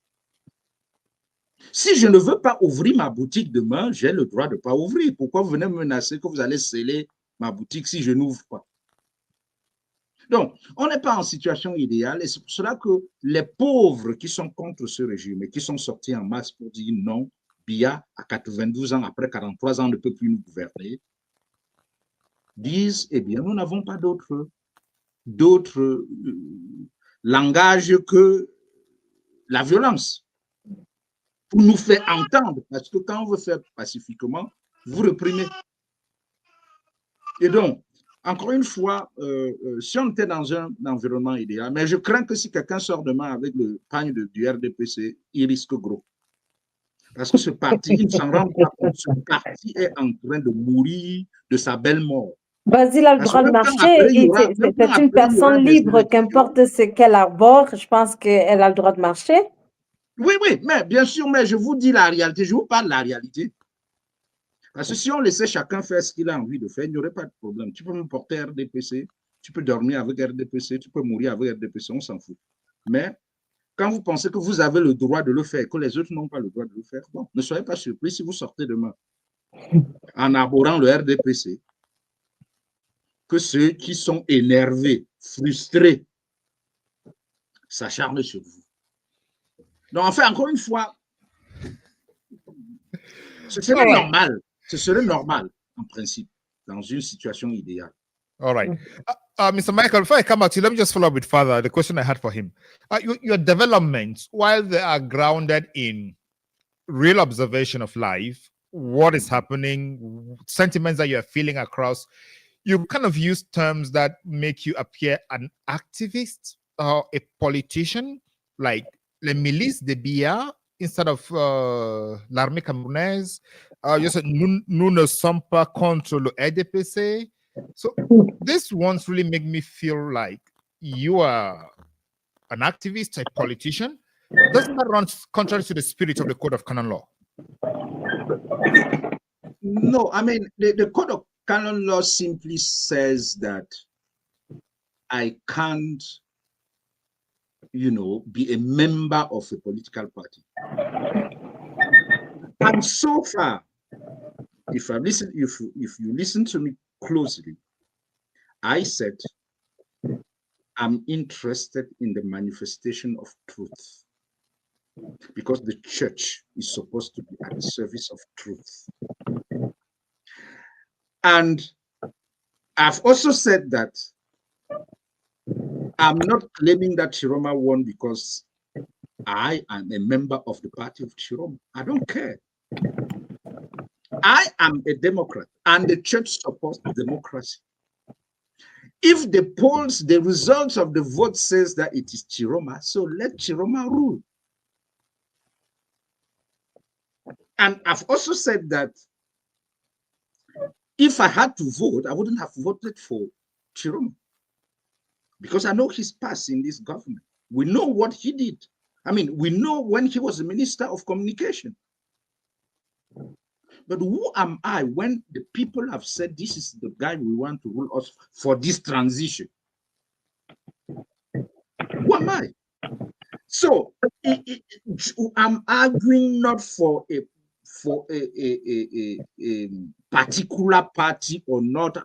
Si je ne veux pas ouvrir ma boutique demain, j'ai le droit de ne pas ouvrir. Pourquoi vous venez me menacer que vous allez sceller ma boutique si je n'ouvre pas? Donc, on n'est pas en situation idéale et c'est pour cela que les pauvres qui sont contre ce régime et qui sont sortis en masse pour dire non, Biya, à 92 ans, après 43 ans, ne peut plus nous gouverner, disent, eh bien, nous n'avons pas d'autre langage que la violence pour nous faire entendre, parce que quand on veut faire pacifiquement, vous reprimez. Et donc, encore une fois, si on était dans un environnement idéal, mais je crains que si quelqu'un sort demain avec le pagne du RDPC, il risque gros. Parce que ce parti, il ne s'en rend pas compte, ce parti est en train de mourir de sa belle mort. Basile a le droit de marcher, c'est une personne libre, qu'importe ce qu'elle arbore, je pense qu'elle a le droit de marcher. Oui, oui, mais bien sûr, mais je vous dis la réalité, je vous parle de la réalité. Parce que si on laissait chacun faire ce qu'il a envie de faire, il n'y aurait pas de problème. Tu peux me porter RDPC, tu peux dormir avec RDPC, tu peux mourir avec RDPC, on s'en fout. Mais quand vous pensez que vous avez le droit de le faire, que les autres n'ont pas le droit de le faire, bon, ne soyez pas surpris si vous sortez demain en arborant le RDPC, que ceux qui sont énervés, frustrés, s'acharnent sur vous. Donc, enfin, encore une fois, ce serait normal. Ce serait normal, en principe, dans une situation idéale. All right. Mr. Michael, before I come back to you, let me just follow up with further the question I had for him. Your developments, while they are grounded in real observation of life, what is happening, sentiments that you're feeling across, you kind of use terms that make you appear an activist or a politician, like les milices de Biya instead of l'armée camerounaise. You said nous ne sommes pas contre le RDPC. So this ones really make me feel like you are an activist, a politician. Doesn't that run contrary to the spirit of the Code of Canon Law? No, I mean, the Code of Canon Law simply says that I can't, be a member of a political party. And so far, if you listen to me closely, I said I'm interested in the manifestation of truth because the church is supposed to be at the service of truth. And I've also said that I'm not claiming that Tchiroma won because I am a member of the party of Tchiroma. I don't care. I am a Democrat and the church supports democracy. If the polls, the results of the vote says that it is Tchiroma, so let Tchiroma rule. And I've also said that if I had to vote, I wouldn't have voted for Tchiroma because I know his past in this government. We know what he did. I mean, we know when he was the Minister of Communication. But who am I when the people have said this is the guy we want to rule us for this transition? Who am I? So I'm arguing not for a particular party or not.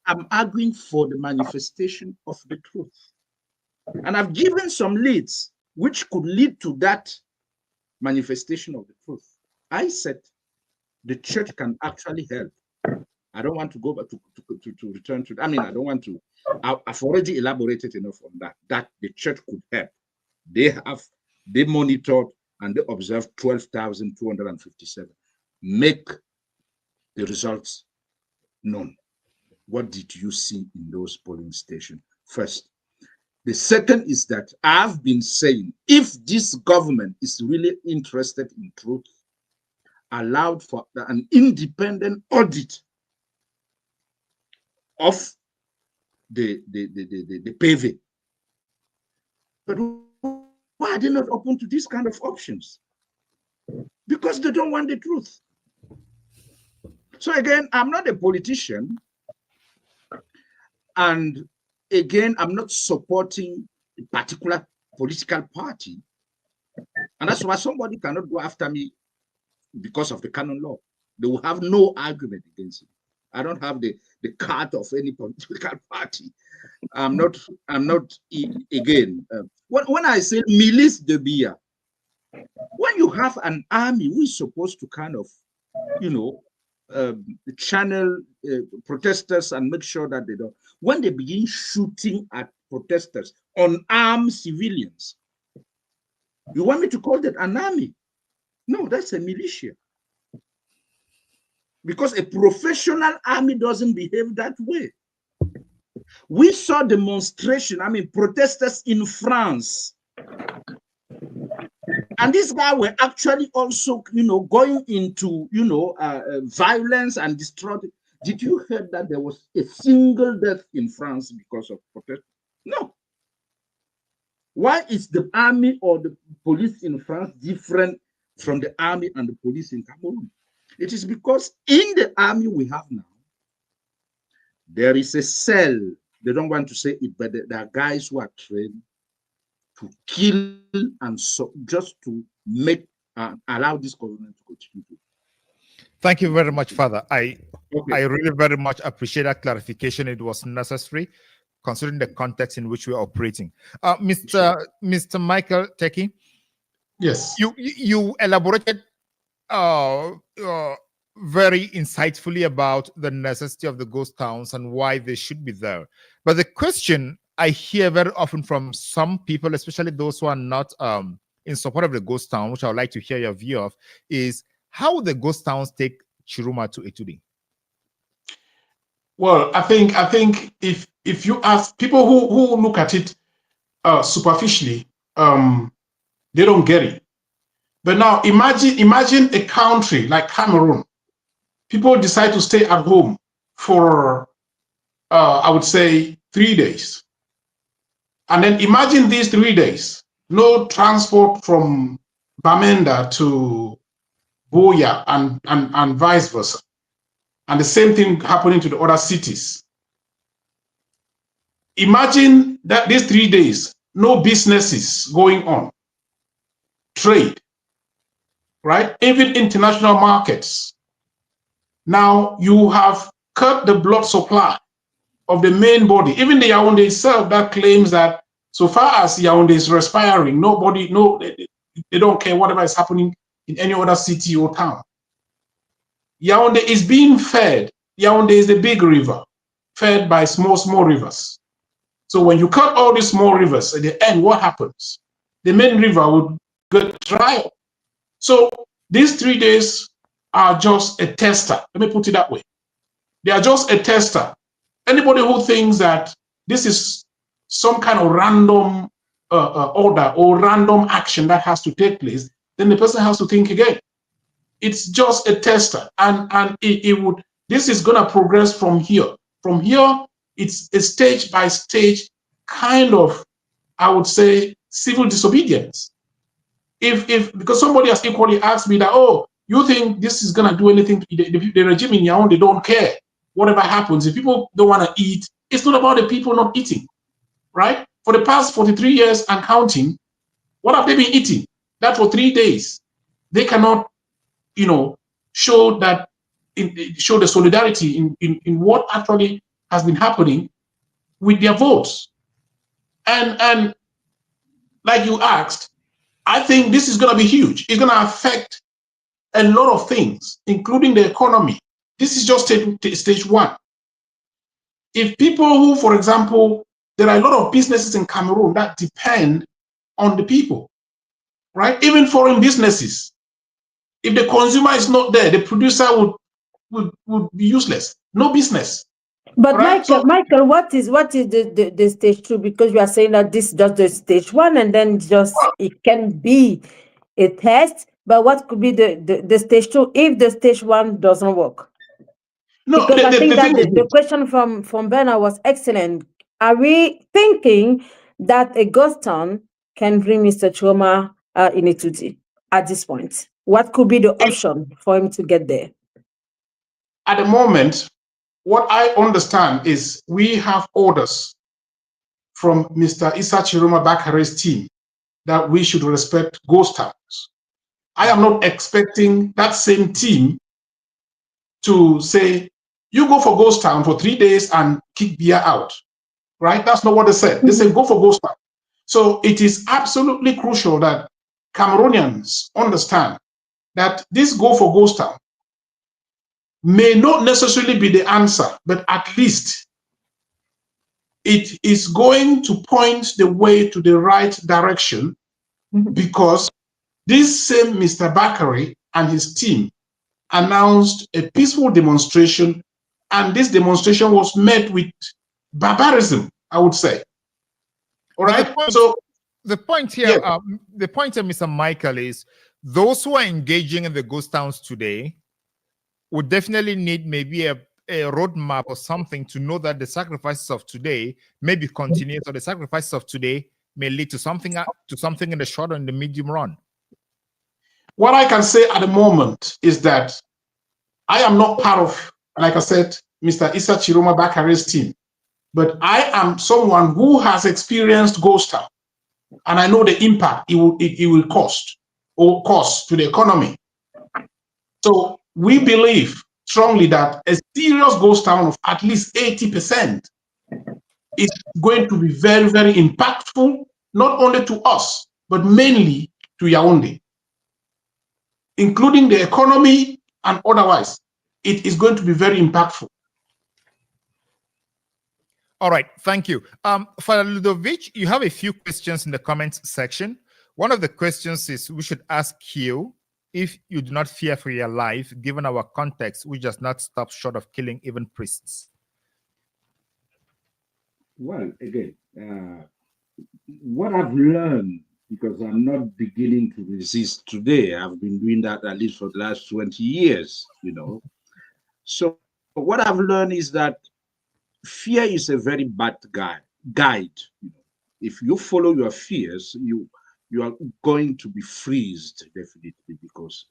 I'm arguing for the manifestation of the truth. And I've given some leads which could lead to that manifestation of the truth. I said the church can actually help. I don't want to go back to return to, I mean, I don't want to, I've already elaborated enough on that the church could help. They monitored and they observed 12,257. Make the results known. What did you see in those polling stations? First. The second is that I've been saying, if this government is really interested in truth, allowed for an independent audit of the PV. But why are they not open to this kind of options? Because they don't want the truth. So again, I'm not a politician. And again, I'm not supporting a particular political party. And that's why somebody cannot go after me because of the canon law. They will have no argument against it. I don't have the card of any political party. I'm not again, when I say milice de Biya, when you have an army who is supposed to kind of, channel protesters and make sure that they don't, when they begin shooting at protesters, unarmed civilians, you want me to call that an army? No, that's a militia. Because a professional army doesn't behave that way. We saw demonstration, protesters in France. And these guys were actually also, going into, violence and destruction. Did you hear that there was a single death in France because of protest? No. Why is the army or the police in France different from the army and the police in Cameroon? It is because in the army we have now, there is a cell. They don't want to say it, but there are guys who are trained to kill and just to make allow this government to continue. Thank you very much, Father. I really very much appreciate that clarification. It was necessary, considering the context in which we are operating. Mr. Michael Teki, yes, you elaborated very insightfully about the necessity of the ghost towns and why they should be there. But the question I hear very often from some people, especially those who are not in support of the ghost town, which I would like to hear your view of, is how the ghost towns take Tchiroma to Etudi? Well, I think if you ask people who look at it superficially, they don't get it. But now imagine a country like Cameroon. People decide to stay at home for I would say 3 days. And then imagine these 3 days, no transport from Bamenda to Biya and vice versa. And the same thing happening to the other cities. Imagine that these 3 days, no businesses going on, trade, right? Even international markets. Now you have cut the blood supply of the main body. Even the Yaoundé itself that claims that so far as Yaoundé is respiring, they don't care whatever is happening in any other city or town. Yaoundé is being fed. Yaoundé is the big river, fed by small rivers. So when you cut all these small rivers, at the end, what happens? The main river would get dry up. So these 3 days are just a tester. Let me put it that way. They are just a tester. Anybody who thinks that this is some kind of random order or random action that has to take place, then the person has to think again. It's just a tester, and this is going to progress from here. From here, it's a stage by stage kind of, I would say, civil disobedience. Because somebody has equally asked me that, oh, you think this is going to do anything? The regime in Yaoundé don't care. Whatever happens, if people don't want to eat, it's not about the people not eating, right? For the past 43 years and counting, what have they been eating? That for 3 days, they cannot, show the solidarity in what actually has been happening with their votes. And like you asked, I think this is going to be huge. It's going to affect a lot of things, including the economy. This is just stage one. If people who, for example, there are a lot of businesses in Cameroon that depend on the people, right? Even foreign businesses. If the consumer is not there, the producer would be useless. No business. But right? Michael, what is the stage 2? Because you are saying that this is just the stage 1, and then it can be a test. But what could be the stage 2 if the stage 1 doesn't work? No, because I think that the question from Bernard was excellent. Are we thinking that a ghost town can bring Mr. Tchiroma in Etudi at this point? What could be the option for him to get there? At the moment, what I understand is we have orders from Mr. Issa Tchiroma Bakary's team that we should respect ghost towns. I am not expecting that same team to say, you go for ghost town for 3 days and kick Biya out, right? That's not what they said. They said, go for ghost town. So it is absolutely crucial that Cameroonians understand that this go for ghost town may not necessarily be the answer, but at least it is going to point the way to the right direction, because this same Mr. Bakary and his team announced a peaceful demonstration, and this demonstration was met with barbarism, I would say. All right. The point here, Mr. Michael, is those who are engaging in the ghost towns today would definitely need maybe a roadmap or something to know that the sacrifices of today may be continuous, or the sacrifices of today may lead to something in the short and the medium run. What I can say at the moment is that I am not part of, like I said, Mr. Issa Tchiroma Bakary's team, but I am someone who has experienced ghost town, and I know the impact it will cause to the economy. So we believe strongly that a serious ghost town of at least 80% is going to be very, very impactful, not only to us, but mainly to Yaoundé, including the economy and otherwise. It is going to be very impactful. All right, thank you. Father Ludovic, you have a few questions in the comments section. One of the questions is, we should ask you if you do not fear for your life, given our context, which does not stop short of killing even priests. Well, again, what I've learned, because I'm not beginning to resist today, I've been doing that at least for the last 20 years, you know. So what I've learned is that fear is a very bad guide. You know, if you follow your fears, you are going to be freezed, definitely, because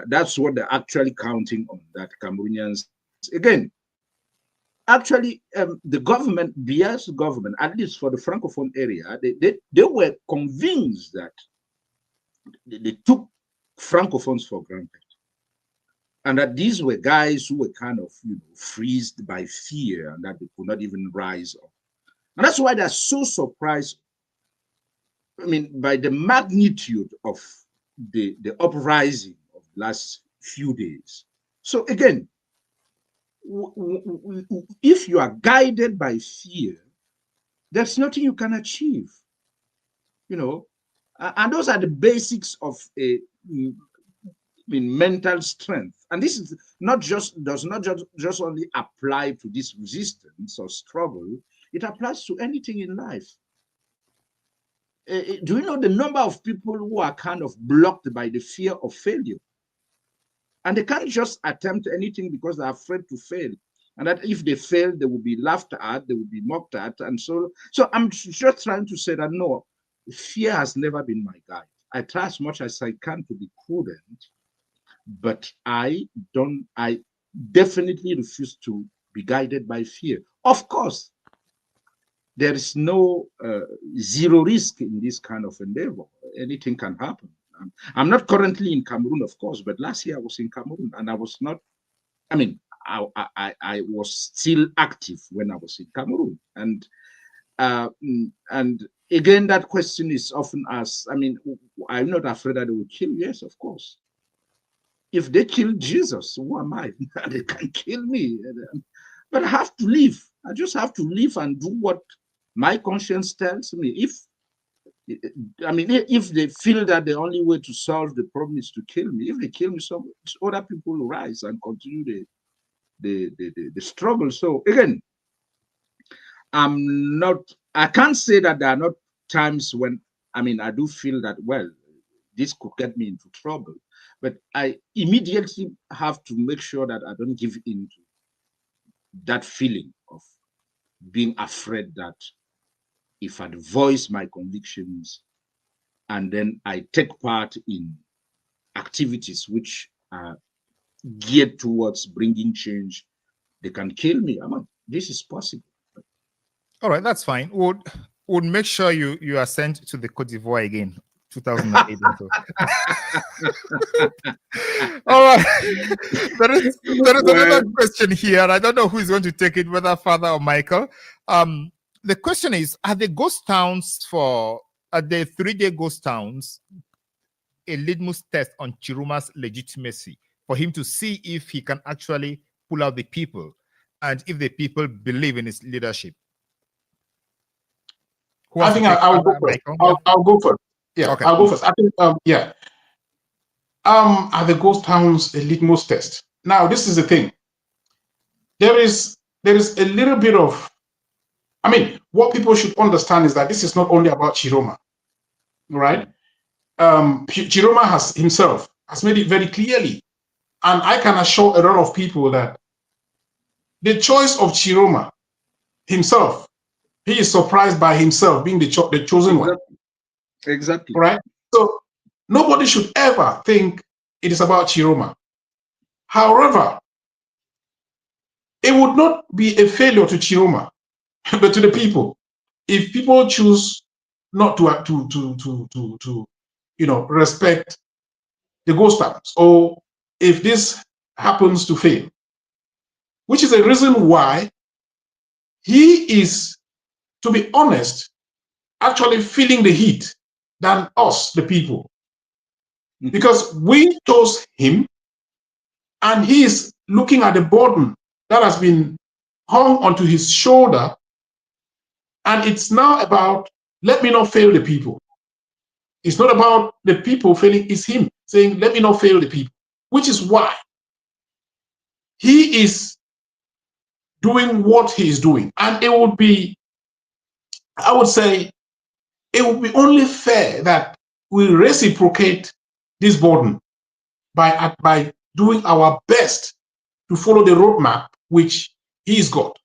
that's what they're actually counting on, that Cameroonians, again, actually, the government, Biya's government, at least for the Francophone area, they were convinced that they took Francophones for granted, and that these were guys who were kind of, you know, freezed by fear, and that they could not even rise up. And that's why they're so surprised, I mean, by the magnitude of the uprising of the last few days. So again, if you are guided by fear, there's nothing you can achieve, you know. And those are the basics of a mental strength. And this is does not just only apply to this resistance or struggle, it applies to anything in life. Do you know the number of people who are kind of blocked by the fear of failure? And they can't just attempt anything because they're afraid to fail. And that if they fail, they will be laughed at, they will be mocked at. And so I'm just trying to say that no, fear has never been my guide. I try as much as I can to be prudent, but I definitely refuse to be guided by fear. Of course, there is no zero risk in this kind of endeavor. Anything can happen. I'm not currently in Cameroon, of course, but last year I was in Cameroon, and I was not, I mean, I was still active when I was in Cameroon. And again, that question is often asked. I mean, I'm not afraid that they will kill. Yes, of course. If they kill Jesus, who am I? They can kill me. But I have to live. I just have to live and do what my conscience tells me. If they feel that the only way to solve the problem is to kill me, if they kill me, so other people will rise and continue the struggle. So again, I can't say that there are not times when, I do feel that, well, this could get me into trouble, but I immediately have to make sure that I don't give in to that feeling of being afraid that if I voice my convictions and then I take part in activities which are geared towards bringing change They can kill me. This is possible. All right, that's fine. Would make sure you are sent to the Côte d'Ivoire again, 2008. All right. There is another question here. I don't know who is going to take it, whether Father or Michael. The question is: are the 3-day ghost towns a litmus test on Tchiroma's legitimacy for him to see if he can actually pull out the people and if the people believe in his leadership? I think I'll go first. I'll go first. Yeah, okay. I'll go first. I think, are the ghost towns a litmus test? Now, this is the thing. There is a little bit of, what people should understand is that this is not only about Tchiroma, right? Tchiroma himself has made it very clearly, and I can assure a lot of people that the choice of Tchiroma himself, he is surprised by himself being the chosen one. Exactly. Right? So nobody should ever think it is about Tchiroma. However, it would not be a failure to Tchiroma, but to the people. If people choose not to respect the ghost towns, or if this happens to fail, which is a reason why he is, to be honest, actually feeling the heat than us, the people. Because we chose him, and he is looking at the burden that has been hung onto his shoulder, and it's now about, let me not fail the people. It's not about the people failing, it's him saying, let me not fail the people, which is why he is doing what he is doing. And it would be, I would say, it would be only fair that we reciprocate this burden by doing our best to follow the roadmap which he's got.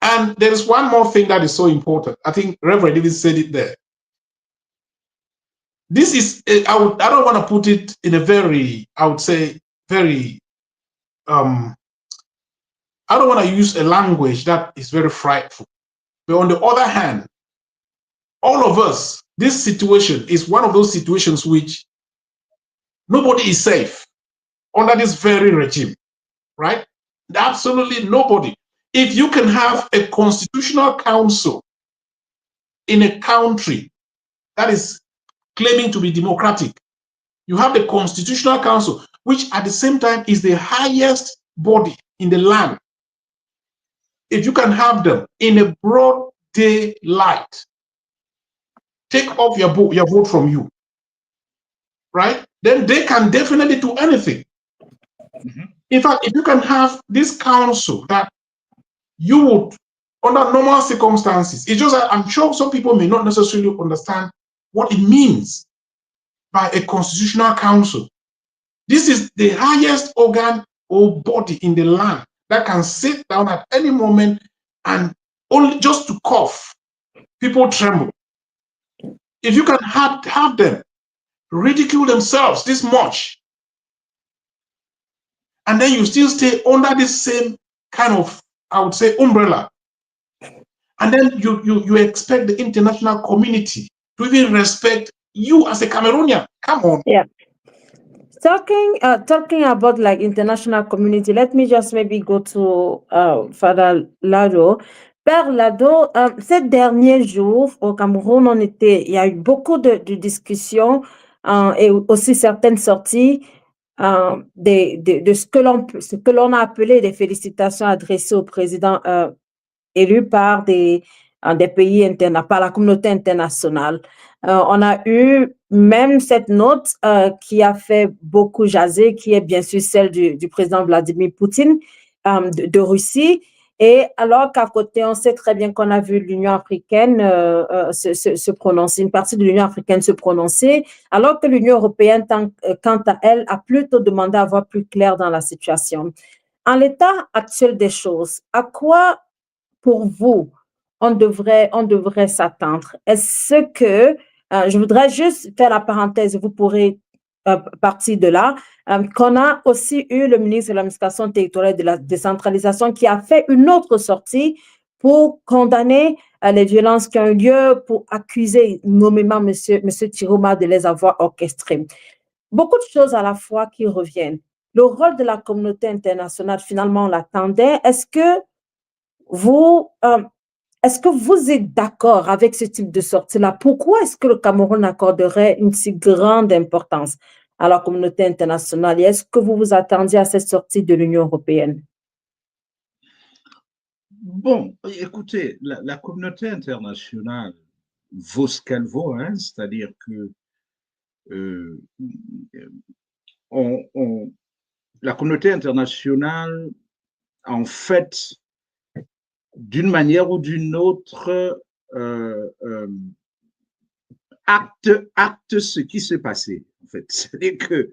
And there is one more thing that is so important. I think Reverend even said it there. This is, I don't want to put it in a very, I would say, very, I don't want to use a language that is very frightful. But on the other hand, all of us, this situation is one of those situations which nobody is safe under this very regime, right? Absolutely nobody. If you can have a constitutional council in a country that is claiming to be democratic, you have the Constitutional Council, which at the same time is the highest body in the land. If you can have them in a broad daylight, take off your vote from you, right? Then they can definitely do anything. In fact, if you can have this council that you would, under normal circumstances, it's just that I'm sure some people may not necessarily understand what it means by a constitutional council. This is the highest organ or body in the land that can sit down at any moment and only just to cough, people tremble. If you can have them ridicule themselves this much, and then you still stay under this same kind of, I would say, umbrella, and then you expect the international community to even respect you as a Cameroonian. Come on. Yeah. Talking about like international community, let me just maybe go to Father Lado. Père Lado, ces derniers jours au Cameroun, il y a eu beaucoup de discussions et aussi certaines sorties de ce que l'on a appelé des félicitations adressées au président élu par des pays par la communauté internationale. On a eu même cette note qui a fait beaucoup jaser, qui est bien sûr celle du président Vladimir Poutine de Russie. Et alors qu'à côté, on sait très bien qu'on a vu l'Union africaine se prononcer, une partie de l'Union africaine se prononcer, alors que l'Union européenne, quant à elle, a plutôt demandé à voir plus clair dans la situation. En l'état actuel des choses, à quoi, pour vous, on devrait s'attendre? Est-ce que, je voudrais juste faire la parenthèse, vous pourrez parti de là, qu'on a aussi eu le ministre de l'administration territoriale de la décentralisation qui a fait une autre sortie pour condamner les violences qui ont eu lieu, pour accuser nommément M. Tchiroma de les avoir orchestrées. Beaucoup de choses à la fois qui reviennent. Le rôle de la communauté internationale, finalement, on l'attendait. Est-ce que vous êtes d'accord avec ce type de sortie-là? Pourquoi est-ce que le Cameroun accorderait une si grande importance à la communauté internationale? Et est-ce que vous vous attendiez à cette sortie de l'Union européenne? Bon, écoutez, la communauté internationale vaut ce qu'elle vaut, hein, c'est-à-dire que la communauté internationale, en fait, d'une manière ou d'une autre, acte ce qui s'est passé, en fait. C'est-à-dire que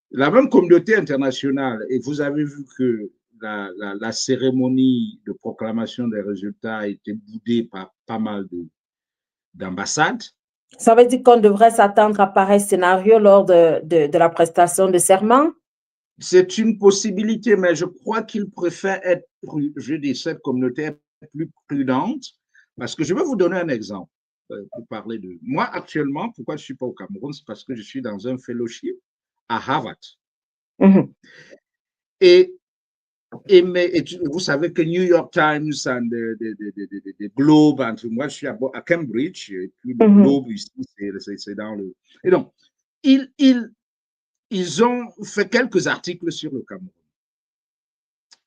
la même communauté internationale, et vous avez vu que la cérémonie de proclamation des résultats a été boudée par pas mal d'ambassades. Ça veut dire qu'on devrait s'attendre à pareil scénario lors de la prestation de serment? C'est une possibilité, mais je crois qu'il préfère être, je dis, cette communauté plus prudente, parce que je vais vous donner un exemple pour parler de... Moi, actuellement, pourquoi je ne suis pas au Cameroun, c'est parce que je suis dans un fellowship à Harvard. Mm-hmm. Et vous savez que New York Times et Globe, moi je suis à Cambridge, et puis le Globe ici, c'est dans le... Et donc, ils ont fait quelques articles sur le Cameroun.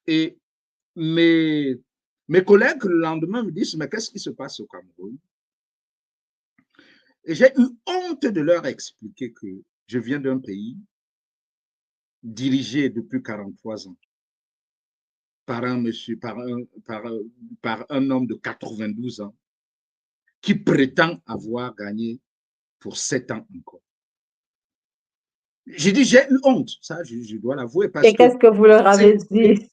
Et mes collègues, le lendemain, me disent, mais qu'est-ce qui se passe au Cameroun? Et j'ai eu honte de leur expliquer que je viens d'un pays dirigé depuis 43 ans par un monsieur, par un homme de 92 ans qui prétend avoir gagné pour 7 ans encore. J'ai dit, j'ai eu honte, ça je dois l'avouer. Et qu'est-ce que vous leur avez dit?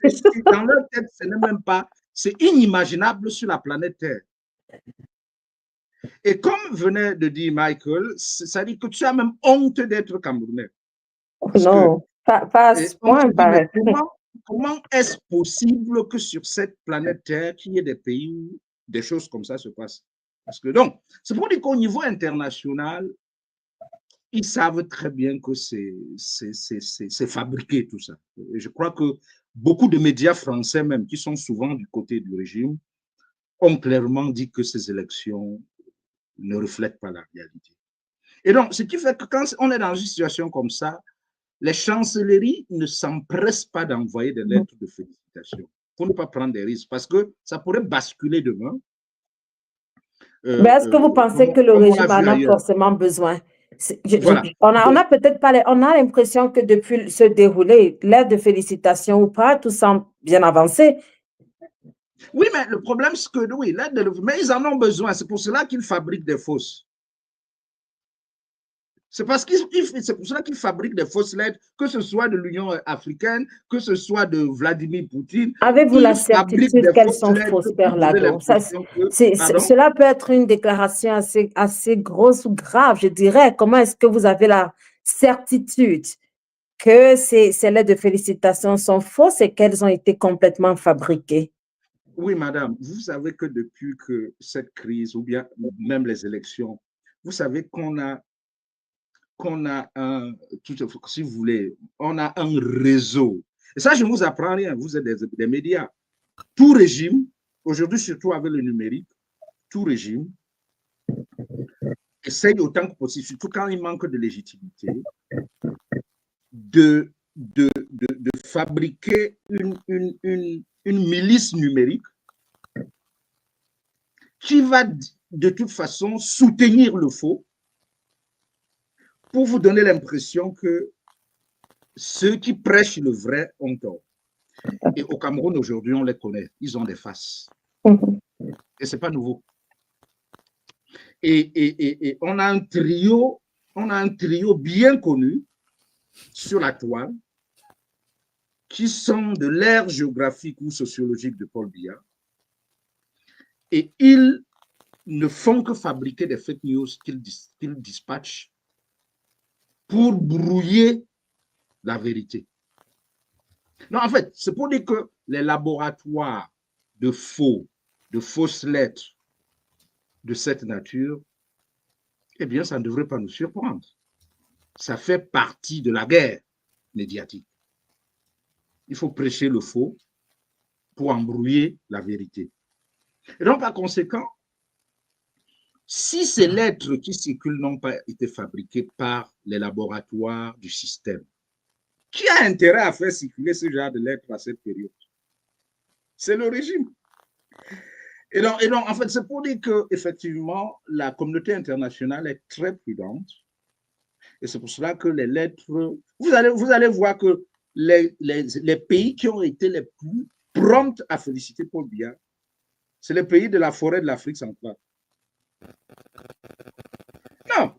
Dans leur tête, ce n'est même pas, c'est inimaginable sur la planète Terre. Et comme venait de dire Michael, ça dit que tu as même honte d'être Camerounais. Non, pas à ce point, pareil. Comment est-ce possible que sur cette planète Terre, qu'il y ait des pays où des choses comme ça se passent? Parce que donc, c'est pour dire qu'au niveau international, ils savent très bien que c'est fabriqué tout ça. Et je crois que beaucoup de médias français même, qui sont souvent du côté du régime, ont clairement dit que ces élections ne reflètent pas la réalité. Et donc, ce qui fait que quand on est dans une situation comme ça, les chancelleries ne s'empressent pas d'envoyer des lettres de félicitations pour ne pas prendre des risques, parce que ça pourrait basculer demain. Mais est-ce que vous pensez que le régime en a forcément besoin? Voilà. On a peut-être pas, on a l'impression que depuis ce déroulé, lettre de félicitations ou pas, tout semble bien avancé. Oui, mais le problème, c'est que oui, mais ils en ont besoin. C'est pour cela qu'ils fabriquent des fausses. C'est pour cela qu'ils fabriquent des fausses lettres, que ce soit de l'Union africaine, que ce soit de Vladimir Poutine. Avez-vous la certitude qu'elles sont fausses, Père Lado? Cela peut être une déclaration assez grosse ou grave, je dirais. Comment est-ce que vous avez la certitude que ces lettres de félicitations sont fausses et qu'elles ont été complètement fabriquées? Oui, madame, vous savez que depuis que cette crise, ou bien même les élections, vous savez qu'on a un, si vous voulez, on a un réseau. Et ça, je ne vous apprends rien, vous êtes des médias. Tout régime, aujourd'hui surtout avec le numérique, tout régime essaye autant que possible, surtout quand il manque de légitimité, de fabriquer une milice numérique qui va de toute façon soutenir le faux pour vous donner l'impression que ceux qui prêchent le vrai ont tort. Et au Cameroun, aujourd'hui, on les connaît. Ils ont des faces. Et ce n'est pas nouveau. Et on a un trio bien connu sur la toile qui sont de l'ère géographique ou sociologique de Paul Biya. Et ils ne font que fabriquer des fake news qu'ils dispatchent pour brouiller la vérité. Non, en fait, c'est pour dire que les laboratoires de fausses lettres de cette nature, eh bien, ça ne devrait pas nous surprendre. Ça fait partie de la guerre médiatique. Il faut prêcher le faux pour embrouiller la vérité. Et donc, par conséquent, si ces lettres qui circulent n'ont pas été fabriquées par les laboratoires du système, qui a intérêt à faire circuler ce genre de lettres à cette période? C'est le régime. Et donc, en fait, c'est pour dire que effectivement, la communauté internationale est très prudente. Et c'est pour cela que les lettres, vous allez voir que les pays qui ont été les plus prompts à féliciter Paul Biya, c'est les pays de la forêt de l'Afrique centrale. Non,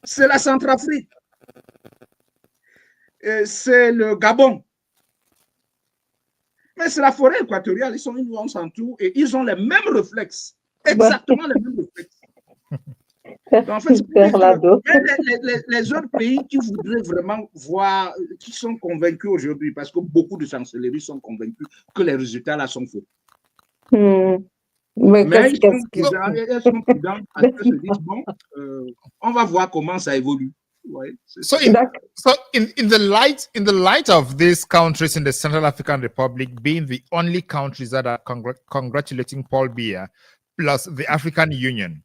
c'est la Centrafrique. C'est le Gabon. Mais c'est la forêt équatoriale, ils sont une nuance en tout et ils ont les mêmes réflexes, exactement les mêmes réflexes. Donc, en fait, les autres pays qui voudraient vraiment voir, qui sont convaincus aujourd'hui, parce que beaucoup de chancelleries sont convaincus que les résultats là sont faux. Mais ils sont prudents parce qu'ils se disent, bon, on va voir comment ça évolue. Ouais, so in the light of these countries in the Central African Republic being the only countries that are congratulating Paul Biya plus the African Union,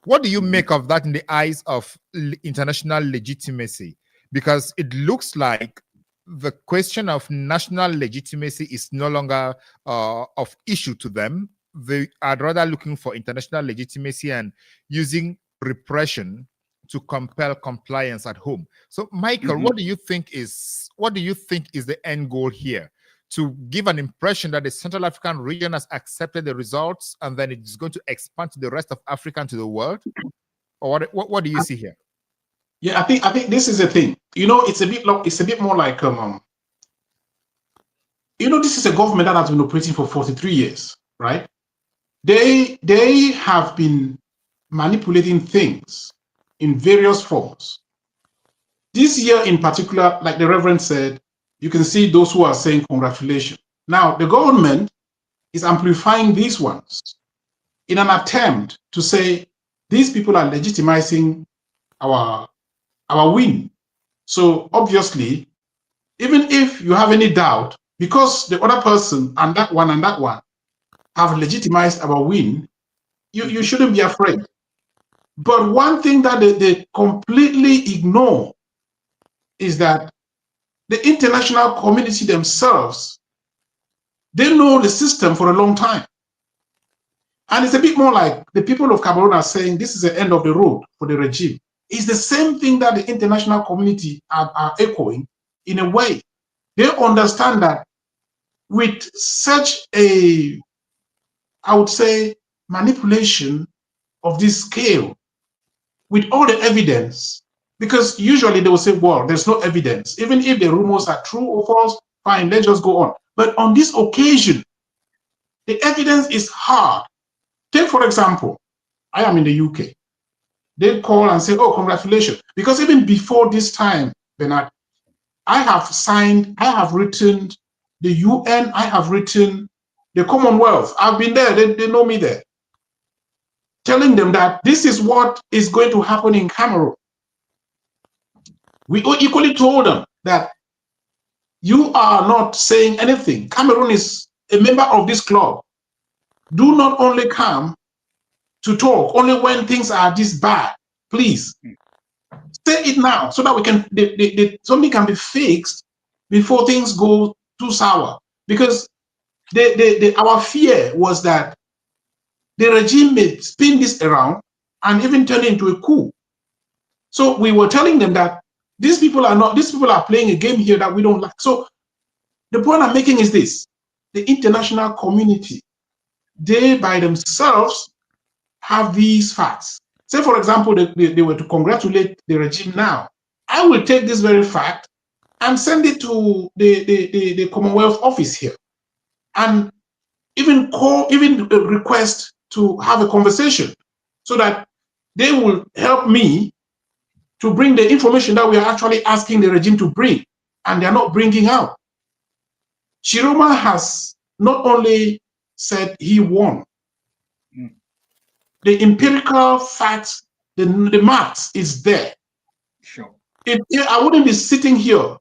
what do you make of that in the eyes of international legitimacy? Because it looks like the question of national legitimacy is no longer of issue to them. They are rather looking for international legitimacy and using repression to compel compliance at home. So, Michael, what do you think is the end goal here? To give an impression that the Central African region has accepted the results and then it's going to expand to the rest of Africa and to the world? Or what do you see here? Yeah, I think this is the thing. You know, it's a bit more like you know, this is a government that has been operating for 43 years, right? They have been manipulating things in various forms. This year in particular, like the Reverend said, you can see those who are saying congratulations. Now, the government is amplifying these ones in an attempt to say these people are legitimizing our win. So obviously, even if you have any doubt, because the other person and that one have legitimized our win, you shouldn't be afraid. But one thing that they completely ignore is that the international community themselves, they know the system for a long time. And it's a bit more like the people of Cameroon are saying this is the end of the road for the regime. It's the same thing that the international community are echoing in a way. They understand that with such a, I would say, manipulation of this scale, with all the evidence, because usually they will say, well, there's no evidence. Even if the rumors are true or false, fine, let's just go on. But on this occasion, the evidence is hard. Take, for example, I am in the UK. They call and say, oh, congratulations. Because even before this time, Bernard, I have written the UN, I have written the Commonwealth. I've been there, they know me there. Telling them that this is what is going to happen in Cameroon. We equally told them that you are not saying anything. Cameroon is a member of this club. Do not only come to talk, only when things are this bad. Please, say it now so that we can something can be fixed before things go too sour. Because our fear was that the regime may spin this around and even turn it into a coup. So we were telling them that these people are playing a game here that we don't like. So the point I'm making is this: the international community, they by themselves have these facts. Say, for example, they were to congratulate the regime now. I will take this very fact and send it to the Commonwealth office here, and even request to have a conversation so that they will help me to bring the information that we are actually asking the regime to bring, and they're not bringing out. Tchiroma has not only said he won, the empirical facts, the maths is there. Sure. I wouldn't be sitting here,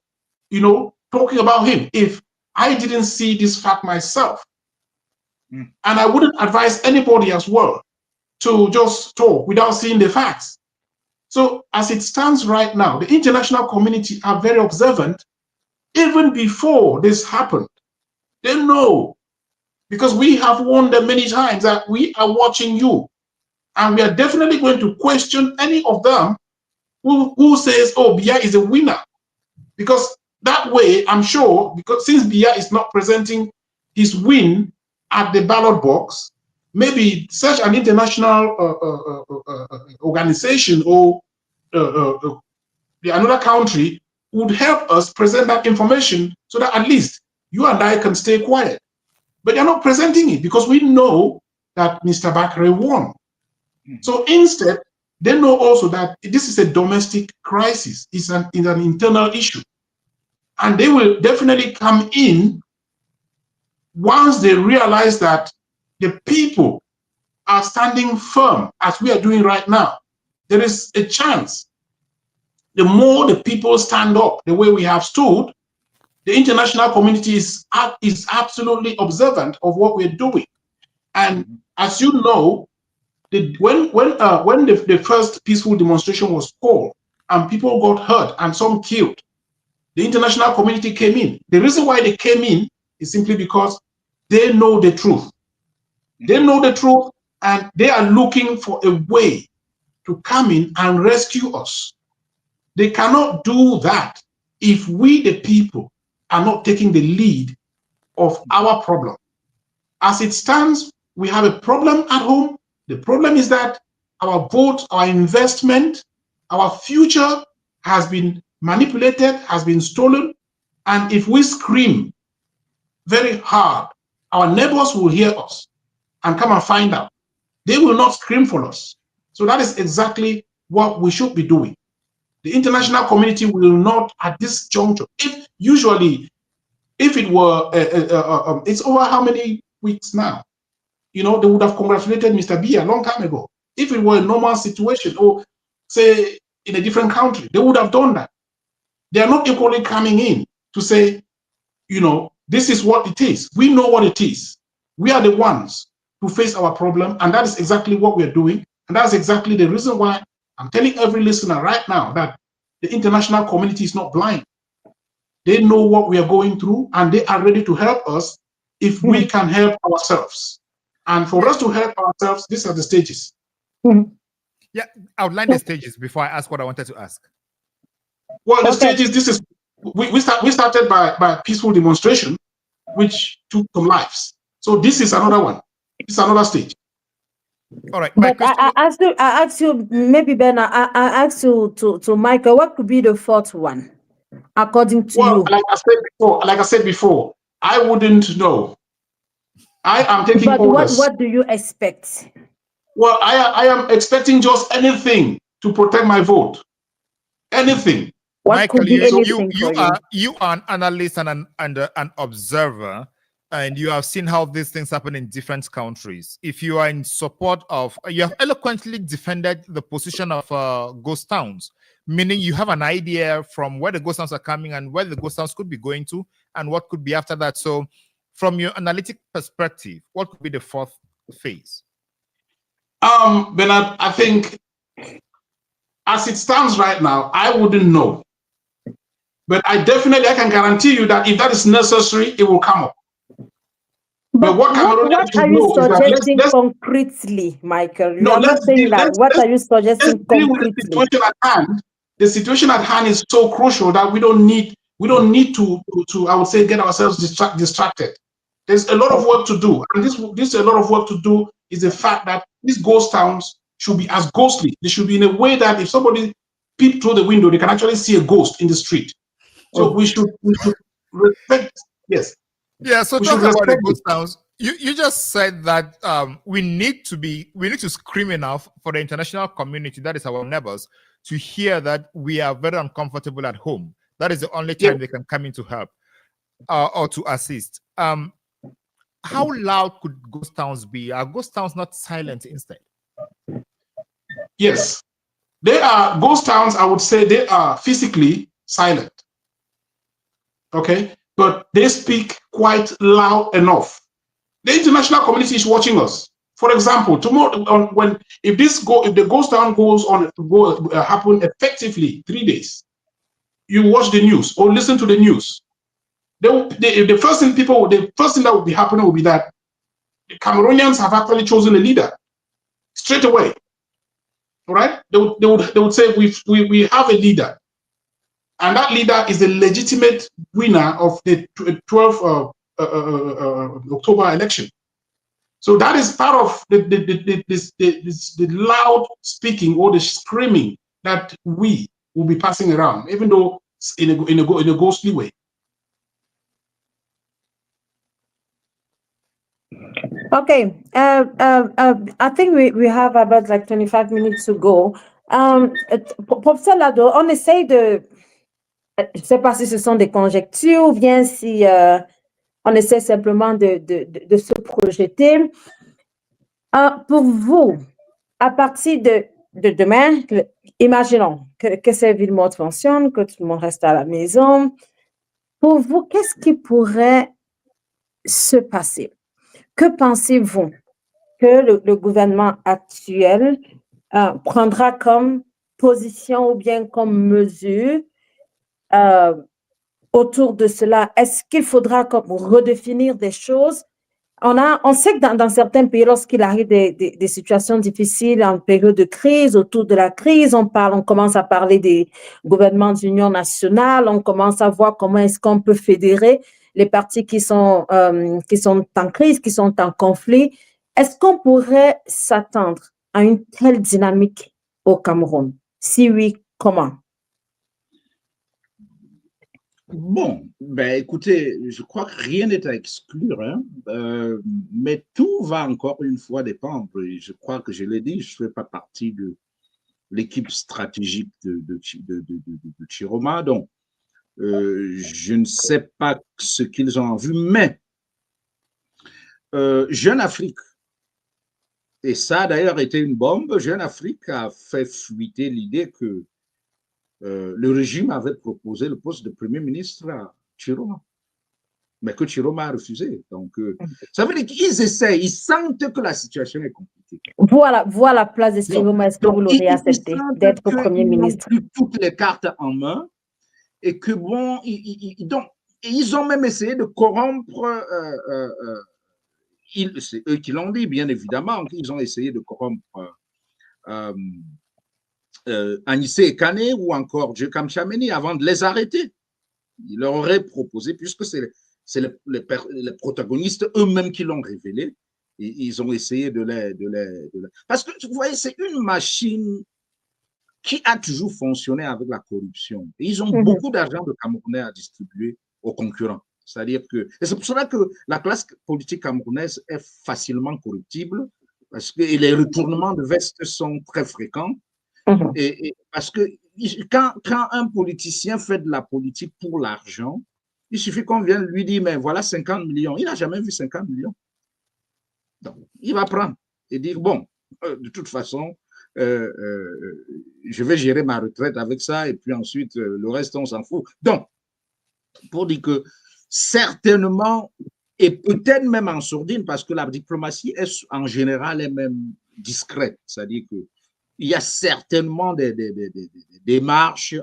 talking about him if I didn't see this fact myself. And I wouldn't advise anybody as well to just talk without seeing the facts. So as it stands right now, the international community are very observant. Even before this happened, they know, because we have warned them many times that we are watching you. And we are definitely going to question any of them who says, oh, Biya is a winner. Because that way, I'm sure, because since Biya is not presenting his win at the ballot box, maybe such an international organization or another country would help us present that information so that at least you and I can stay quiet. But they're not presenting it because we know that Mr. Bakary won. So instead, they know also that this is a domestic crisis. It's an internal issue. And they will definitely come in once they realize that the people are standing firm, as we are doing right now. There is a chance. The more the people stand up the way we have stood, the international community is absolutely observant of what we're doing. And as you know, when the first peaceful demonstration was called and people got hurt and some killed, the international community came in. The reason why they came in is simply because they know the truth. They know the truth, and they are looking for a way to come in and rescue us. They cannot do that if we, the people, are not taking the lead of our problem. As it stands, we have a problem at home. The problem is that our vote, our investment, our future has been manipulated, has been stolen. And if we scream very hard, our neighbors will hear us and come and find out. They will not scream for us. So that is exactly what we should be doing. The international community will not, at this juncture, if it were, it's over how many weeks now? They would have congratulated Mr. Biya a long time ago. If it were a normal situation, or say in a different country, they would have done that. They are not equally coming in to say, this is what it is. We know what it is. We are the ones who face our problem, and that is exactly what we are doing. And that's exactly the reason why I'm telling every listener right now that the international community is not blind. They know what we are going through, and they are ready to help us if we can help ourselves. And for us to help ourselves, these are the stages. Yeah, outline the stages before I ask what I wanted to ask. Well, the stages, this is, we started by peaceful demonstration, which took some lives. So this is another one. This is another stage. All right. But I asked you, maybe Ben, I asked you to Michael, what could be the fourth one, according to you? Like I said before, I wouldn't know. I am taking orders. What do you expect? Well, I am expecting just anything to protect my vote. Anything. What Michael, could be anything you are an analyst and an observer, and you have seen how these things happen in different countries. If you are in support of, you have eloquently defended the position of ghost towns, meaning you have an idea from where the ghost towns are coming and where the ghost towns could be going to and what could be after that. So from your analytic perspective, what could be the fourth phase? Bernard, I think as it stands right now, I wouldn't know. But I can guarantee you that if that is necessary, it will come up. But what are you suggesting concretely, Michael? You are not saying that. What are you suggesting concretely? The situation at hand is so crucial that we don't need to I would say, get ourselves distracted. There's a lot of work to do, and this a lot of work to do is the fact that these ghost towns should be as ghostly. They should be in a way that if somebody peep through the window, they can actually see a ghost in the street. So we should respect. Yes. Yeah. So talk about the ghost towns. You just said that we need to scream enough for the international community, that is our neighbors, to hear that we are very uncomfortable at home. That is the only time they can come in to help or to assist. How loud could ghost towns be? Are ghost towns not silent instead? Yes. They are, ghost towns, I would say they are physically silent. Okay? But they speak quite loud enough. The international community is watching us. For example, tomorrow, if the ghost town goes on happen effectively 3 days, you watch the news or listen to the news. The first thing that will be happening will be that the Cameroonians have actually chosen a leader straight away. All right? They would say we have a leader, and that leader is the legitimate winner of the 12th October election. So that is part of the loud speaking or the screaming that we will be passing around, even though in a ghostly way. Okay, I think we have about like 25 minutes to go. Professeur Lado, on essaye de, je ne sais pas si ce sont des conjectures ou bien si on essaie simplement de se projeter. Pour vous, à partir de demain, imaginons que ces villes mortes fonctionnent, que tout le monde reste à la maison. Pour vous, qu'est-ce qui pourrait se passer? Que pensez-vous que le gouvernement actuel prendra comme position ou bien comme mesure autour de cela? Est-ce qu'il faudra comme redéfinir des choses? On sait que dans certains pays, lorsqu'il arrive des situations difficiles en période de crise, autour de la crise, on commence à parler des gouvernements d'union nationale, on commence à voir comment est-ce qu'on peut fédérer les partis qui sont en crise, qui sont en conflit. Est-ce qu'on pourrait s'attendre à une telle dynamique au Cameroun? Si oui, comment? Bon, ben écoutez, je crois que rien n'est à exclure, hein, mais tout va encore une fois dépendre. Et je crois que je l'ai dit, je ne fais pas partie de l'équipe stratégique de Tchiroma, donc je ne sais pas ce qu'ils ont en vue, mais Jeune Afrique, et ça a d'ailleurs été une bombe, Jeune Afrique a fait fuiter l'idée que le régime avait proposé le poste de Premier ministre à Tchiroma, mais que Tchiroma a refusé. Donc, ça veut dire qu'ils essayent, ils sentent que la situation est compliquée. Voilà place de Tchiroma, est-ce que vous l'auriez accepté d'être Premier ministre? Ils ont toutes les cartes en main et que bon, ils ont même essayé de corrompre, c'est eux qui l'ont dit, bien évidemment, ils ont essayé de corrompre Anissé et Kane ou encore Djekam Chameni avant de les arrêter. Il leur aurait proposé, puisque c'est les protagonistes eux-mêmes qui l'ont révélé, et ils ont essayé de les... Parce que, vous voyez, c'est une machine qui a toujours fonctionné avec la corruption. Et ils ont beaucoup d'argent de Camerounais à distribuer aux concurrents. C'est-à-dire que... Et c'est pour cela que la classe politique camerounaise est facilement corruptible, parce que les retournements de veste sont très fréquents. Et parce que quand un politicien fait de la politique pour l'argent, il suffit qu'on vienne lui dire, mais voilà 50 millions. Il n'a jamais vu 50 millions. Donc, il va prendre et dire, bon, de toute façon, je vais gérer ma retraite avec ça, et puis ensuite, le reste, on s'en fout. Donc, pour dire que certainement, et peut-être même en sourdine, parce que la diplomatie est en général est même discrète, c'est-à-dire que il y a certainement des démarches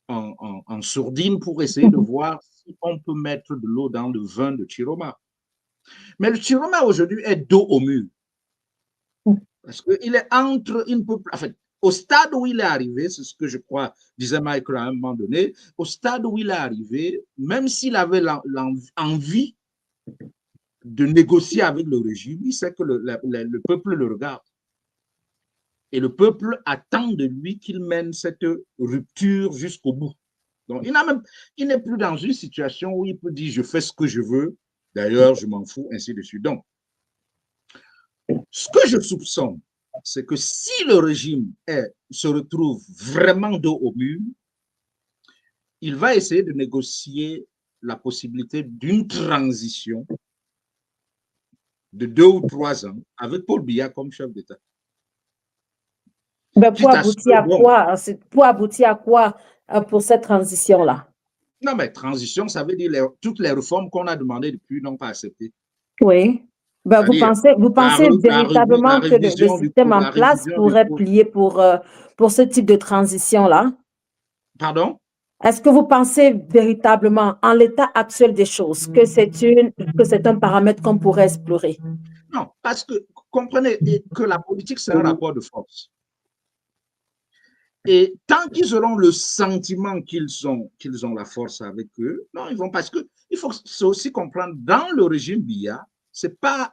en sourdine pour essayer de voir si on peut mettre de l'eau dans le vin de Tchiroma. Mais le Tchiroma aujourd'hui est dos au mur. Parce qu'il est entre une peuple. En fait, au stade où il est arrivé, c'est ce que je crois, disait Michael à un moment donné, au stade où il est arrivé, même s'il avait l'envie de négocier avec le régime, il sait que le peuple le regarde. Et le peuple attend de lui qu'il mène cette rupture jusqu'au bout. Donc, il n'est plus dans une situation où il peut dire je fais ce que je veux, d'ailleurs je m'en fous, ainsi de suite. Donc, ce que je soupçonne, c'est que si le régime se retrouve vraiment dos au mur, il va essayer de négocier la possibilité d'une transition de 2 ou 3 ans avec Paul Biya comme chef d'État. Ben, pour aboutir à quoi? Pour aboutir à quoi pour cette transition-là? Non, mais transition, ça veut dire toutes les réformes qu'on a demandées depuis n'ont pas accepté. Oui. Ben, vous pensez véritablement que le système en place pourrait plier pour ce type de transition-là? Pardon? Est-ce que vous pensez véritablement, en l'état actuel des choses, que c'est un paramètre qu'on pourrait explorer? Non, parce que comprenez que la politique, c'est un rapport de force. Et tant qu'ils auront le sentiment qu'ils ont la force avec eux, non, ils vont, parce que il faut aussi comprendre, dans le régime Biya, c'est pas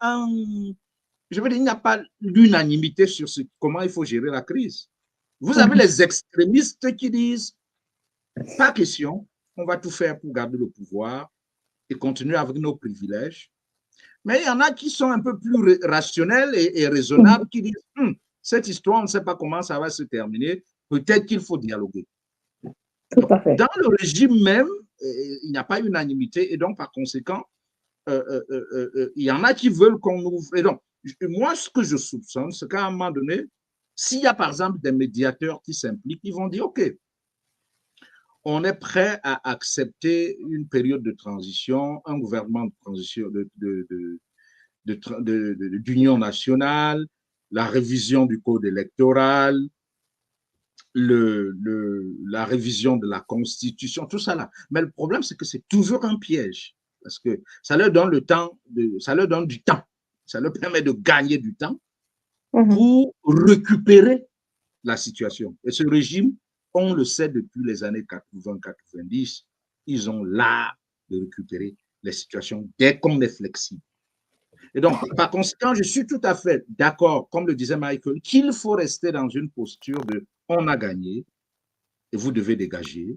je veux dire, il n'y a pas l'unanimité sur comment il faut gérer la crise. Vous avez les extrémistes qui disent, pas question, on va tout faire pour garder le pouvoir et continuer avec nos privilèges. Mais il y en a qui sont un peu plus rationnels et raisonnables, qui disent, cette histoire, on ne sait pas comment ça va se terminer, peut-être qu'il faut dialoguer. Donc, dans le régime même, il n'y a pas unanimité, et donc par conséquent, il y en a qui veulent qu'on ouvre. Et donc, moi, ce que je soupçonne, c'est qu'à un moment donné, s'il y a par exemple des médiateurs qui s'impliquent, ils vont dire, OK, on est prêt à accepter une période de transition, un gouvernement de transition d'union nationale, la révision du code électoral, la révision de la Constitution, tout ça là. Mais le problème, c'est que c'est toujours un piège, parce que ça leur donne ça leur donne du temps, ça leur permet de gagner du temps pour récupérer la situation. Et ce régime, on le sait depuis les années 80-90, ils ont l'art de récupérer les situations dès qu'on est flexible. Et donc, par conséquent, je suis tout à fait d'accord, comme le disait Michael, qu'il faut rester dans une posture de « on a gagné et vous devez dégager »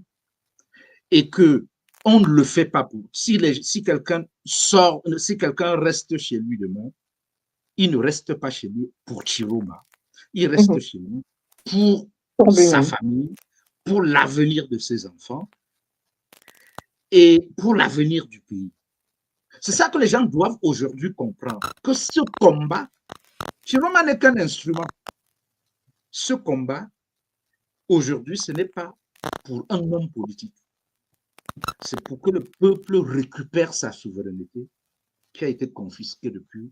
et que on ne le fait pas pour… Si quelqu'un sort, si quelqu'un reste chez lui demain, il ne reste pas chez lui pour Tchiroma. Il reste chez lui pour sa famille, pour l'avenir de ses enfants et pour l'avenir du pays. C'est ça que les gens doivent aujourd'hui comprendre, que ce combat, Tchiroma n'est qu'un instrument. Ce combat, aujourd'hui, ce n'est pas pour un homme politique. C'est pour que le peuple récupère sa souveraineté qui a été confisquée depuis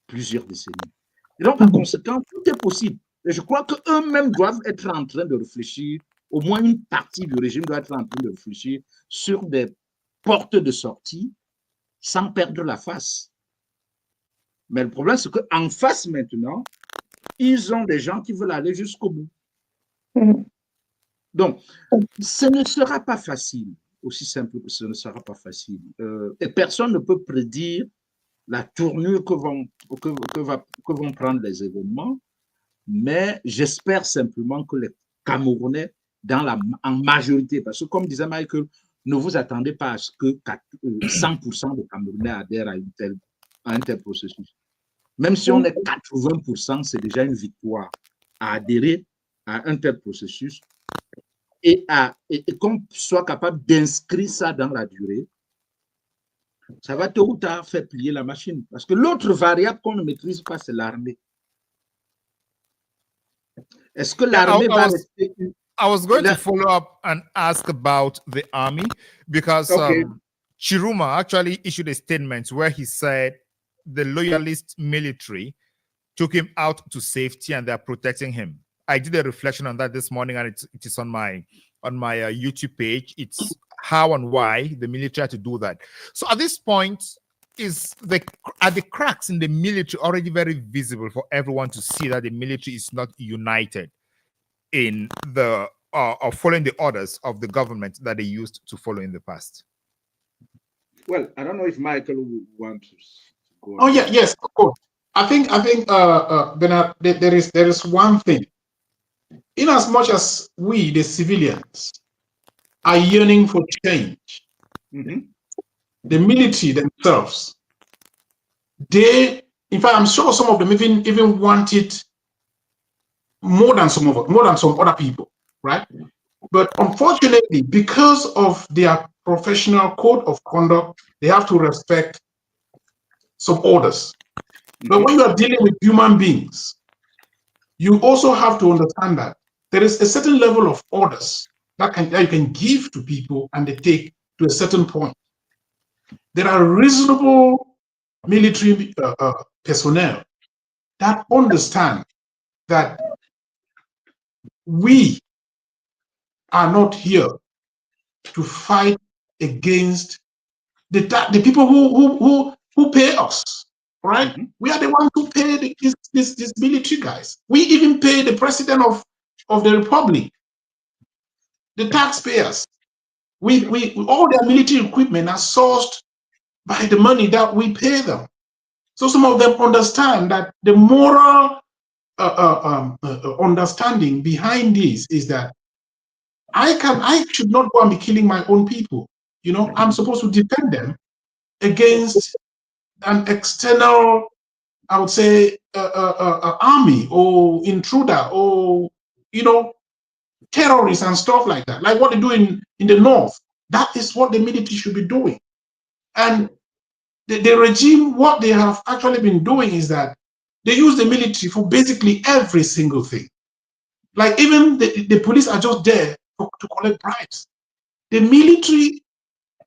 plusieurs décennies. Et donc, par conséquent, tout est possible. Et je crois qu'eux-mêmes doivent être en train de réfléchir, au moins une partie du régime doit être en train de réfléchir sur des portes de sortie sans perdre la face. Mais le problème, c'est qu'en face maintenant, ils ont des gens qui veulent aller jusqu'au bout. Donc, ce ne sera pas facile, aussi simple que ce ne sera pas facile. Et personne ne peut prédire la tournure que vont prendre les événements, mais j'espère simplement que les Camerounais, en majorité, parce que comme disait Michael, ne vous attendez pas à ce que 100% des Camerounais adhèrent à un tel processus. Même si on est 80%, c'est déjà une victoire à adhérer à un tel processus et qu'on soit capable d'inscrire ça dans la durée. Ça va tôt ou tard faire plier la machine. Parce que l'autre variable qu'on ne maîtrise pas, c'est l'armée. Est-ce que l'armée va rester... I was going to follow up and ask about the army because Tchiroma actually issued a statement where he said the loyalist military took him out to safety and they're protecting him. I did a reflection on that this morning, and it is on my YouTube page. It's how and why the military had to do that. So at this point, are the cracks in the military already very visible for everyone to see that the military is not united in the following the orders of the government that they used to follow in the past? Well, I don't know if Michael would want to go. Oh yeah, yes, of course. I think Bernard, there is one thing. In as much as we, the civilians, are yearning for change, the military themselves, in fact, I'm sure some of them even want it more than some other people, right? But unfortunately, because of their professional code of conduct, they have to respect some orders. But when you are dealing with human beings, you also have to understand that there is a certain level of orders that you can give to people and they take to a certain point. There are reasonable military personnel that understand that we are not here to fight against the people who pay us, right? We are the ones who pay these military guys. We even pay the president of the republic, the taxpayers. We all their military equipment are sourced by the money that we pay them. So some of them understand that the moral understanding behind this is that I should not go and be killing my own people. You know, I'm supposed to defend them against an external, I would say, army or intruder or, you know, terrorists and stuff like that. Like what they do in the north. That is what the military should be doing. And the regime, what they have actually been doing is that they use the military for basically every single thing. Like even the police are just there to collect bribes. The military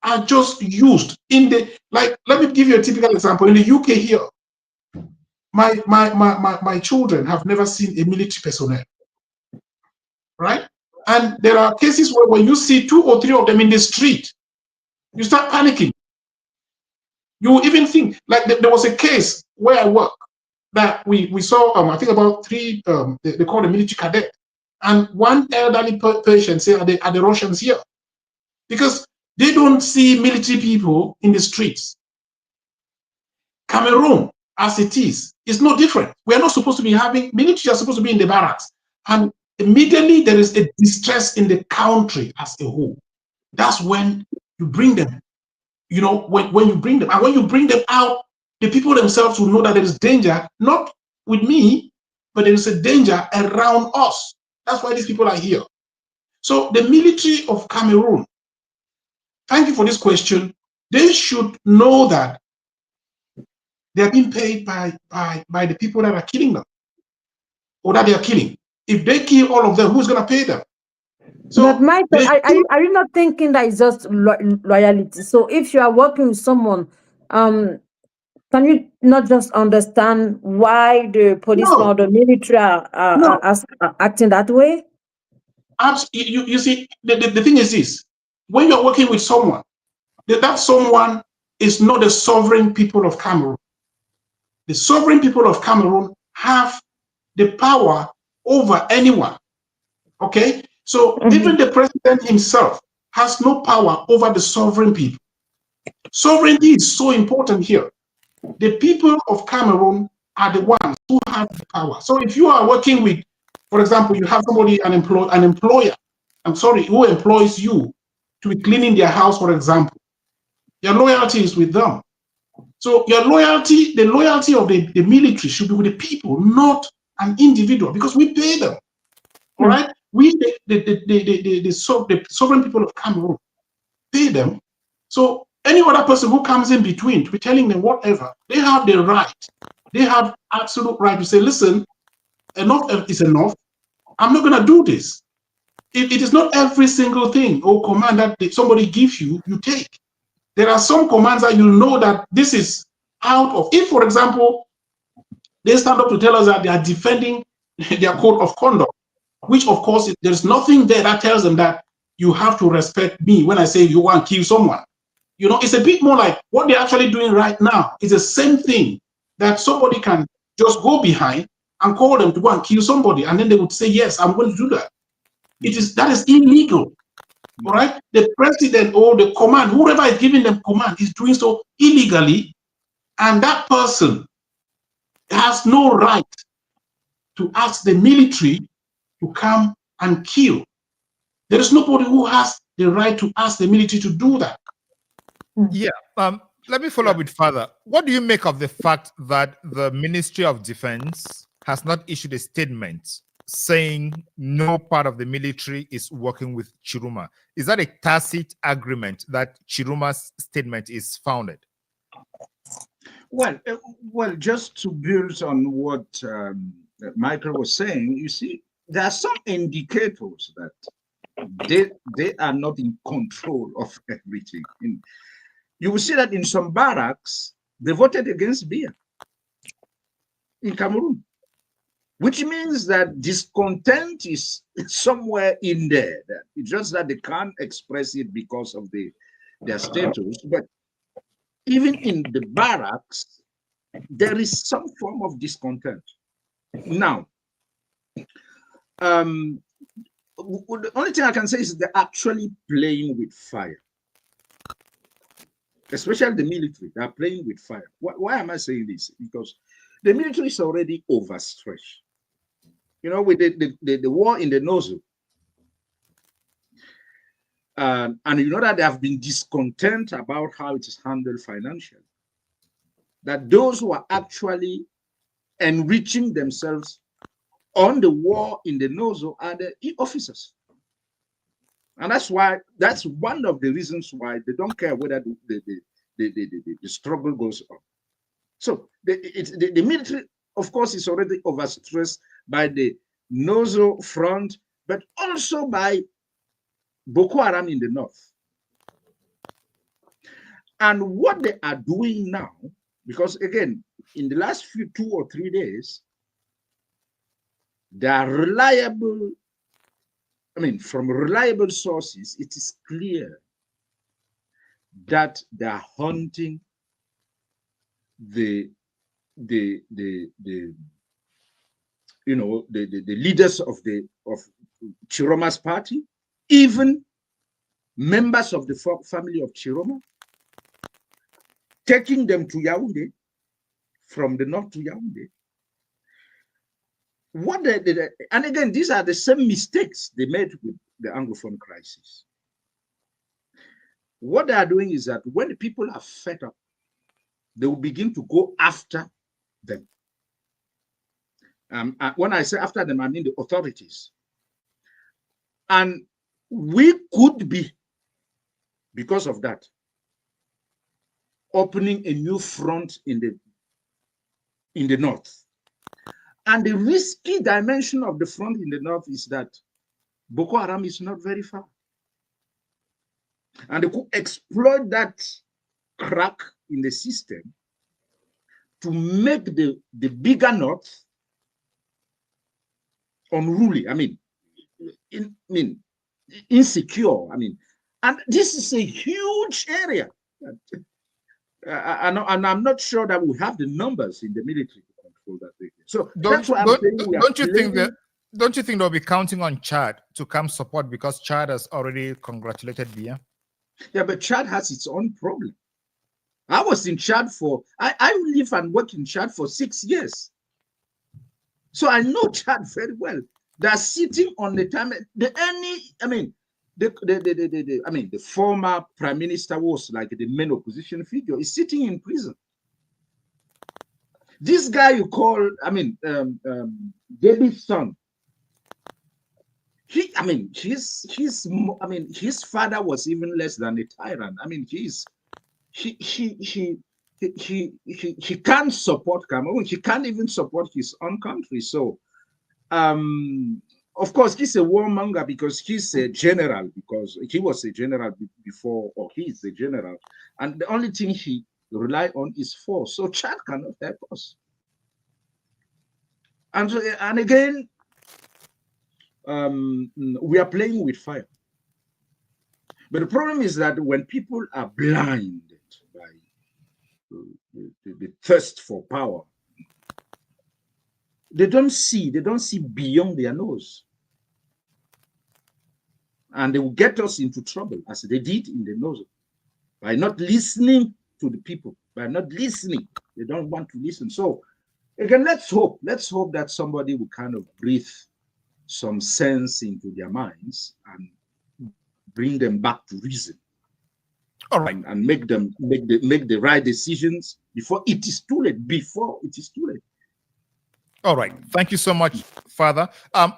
are just used in the, like, let me give you a typical example. In the UK here, my children have never seen a military personnel, right? And there are cases where when you see 2 or 3 of them in the street, you start panicking. You even think, like there was a case where I work that we saw, I think about 3, they call the military cadet, and one elderly patient said, are the Russians here? Because they don't see military people in the streets. Cameroon, as it is no different. We are not supposed to be having, military are supposed to be in the barracks. And immediately there is a distress in the country as a whole. That's when you bring them. You know, when you bring them, and when you bring them out, the people themselves will know that there is danger, not with me, but there is a danger around us. That's why these people are here. So the military of Cameroon, thank you for this question. They should know that they are being paid by the people that are killing them, or that they are killing. If they kill all of them, who's going to pay them? So, but Michael, are you not thinking that it's just loyalty? So if you are working with someone, can you not just understand why the policemen or the military are acting that way? You see, the thing is this: when you're working with someone, that someone is not the sovereign people of Cameroon. The sovereign people of Cameroon have the power over anyone. Okay? So even the president himself has no power over the sovereign people. Sovereignty is so important here. The people of Cameroon are the ones who have the power. So if you are working with, for example, you have somebody, an employer, who employs you to be cleaning their house, for example, your loyalty is with them. So your loyalty, the loyalty of the military should be with the people, not an individual, because we pay them. All right? We, the sovereign people of Cameroon, pay them. So any other person who comes in between to be telling them whatever, they have the right. They have absolute right to say, listen, enough is enough. I'm not going to do this. It is not every single thing or command that somebody gives you, you take. There are some commands that you know that this is out of. If, for example, they stand up to tell us that they are defending their code of conduct, which, of course, there's nothing there that tells them that you have to respect me when I say you want to kill someone. You know, it's a bit more like what they're actually doing right now is the same thing that somebody can just go behind and call them to go and kill somebody, and then they would say, yes, I'm going to do that. That is illegal. All right? The president or the command, whoever is giving them command, is doing so illegally, and that person has no right to ask the military to come and kill. There is nobody who has the right to ask the military to do that. Yeah. Let me follow up with further. What do you make of the fact that the Ministry of Defense has not issued a statement saying no part of the military is working with Tchiroma. Is that a tacit agreement that Chiroma's statement is founded? Well, just to build on what Michael was saying, you see, there are some indicators that they are not in control of everything. You will see that in some barracks, they voted against Biya in Cameroon, which means that discontent is somewhere in there. It's just that they can't express it because of their status. But even in the barracks, there is some form of discontent. Now, the only thing I can say is they're actually playing with fire. Especially the military, they are playing with fire. Why am I saying this? Because the military is already overstretched. You know, with the war in the Nozo, and you know that they have been discontent about how it is handled financially. That those who are actually enriching themselves on the war in the Nozo are the officers. And that's one of the reasons why they don't care whether the struggle goes on. So the military, of course, is already overstressed by the Nozo front, but also by Boko Haram in the north. And what they are doing now, because again, in the last 2 or 3 days, they are reliable. I mean, from reliable sources, it is clear that they are hunting the leaders of Tchiroma's party, even members of the family of Tchiroma, taking them to Yaoundé, from the north to Yaoundé. And again, these are the same mistakes they made with the Anglophone crisis. What they are doing is that when the people are fed up, they will begin to go after them. When I say after them, I mean the authorities. And we could be, because of that, opening a new front in the north. And the risky dimension of the front in the north is that Boko Haram is not very far. And they could exploit that crack in the system to make the bigger north unruly. I mean, insecure. I mean, and this is a huge area. And I'm not sure that we have the numbers in the military to control that area. So that's why I'm saying don't you think they'll be counting on Chad to come support, because Chad has already congratulated Biya? Yeah, but Chad has its own problem. I was in Chad I live and work in Chad for 6 years. So I know Chad very well. They're sitting on the time. The former prime minister was like the main opposition figure, is sitting in prison. This guy you call, David's son. His father was even less than a tyrant. I mean, he can't support Cameroon. He can't even support his own country. So, of course, he's a warmonger because he's a general, because he was a general before, or he's a general. And the only thing he relies on is force. So Chad cannot help us. And again, we are playing with fire. But the problem is that when people are blinded by the thirst for power, they don't see beyond their nose. And they will get us into trouble, as they did in the nose, by not listening to the people, by not listening. They don't want to listen. So again, let's hope that somebody will kind of breathe some sense into their minds and bring them back to reason. All right. And make the right decisions before it is too late. All right. Thank you so much, Father.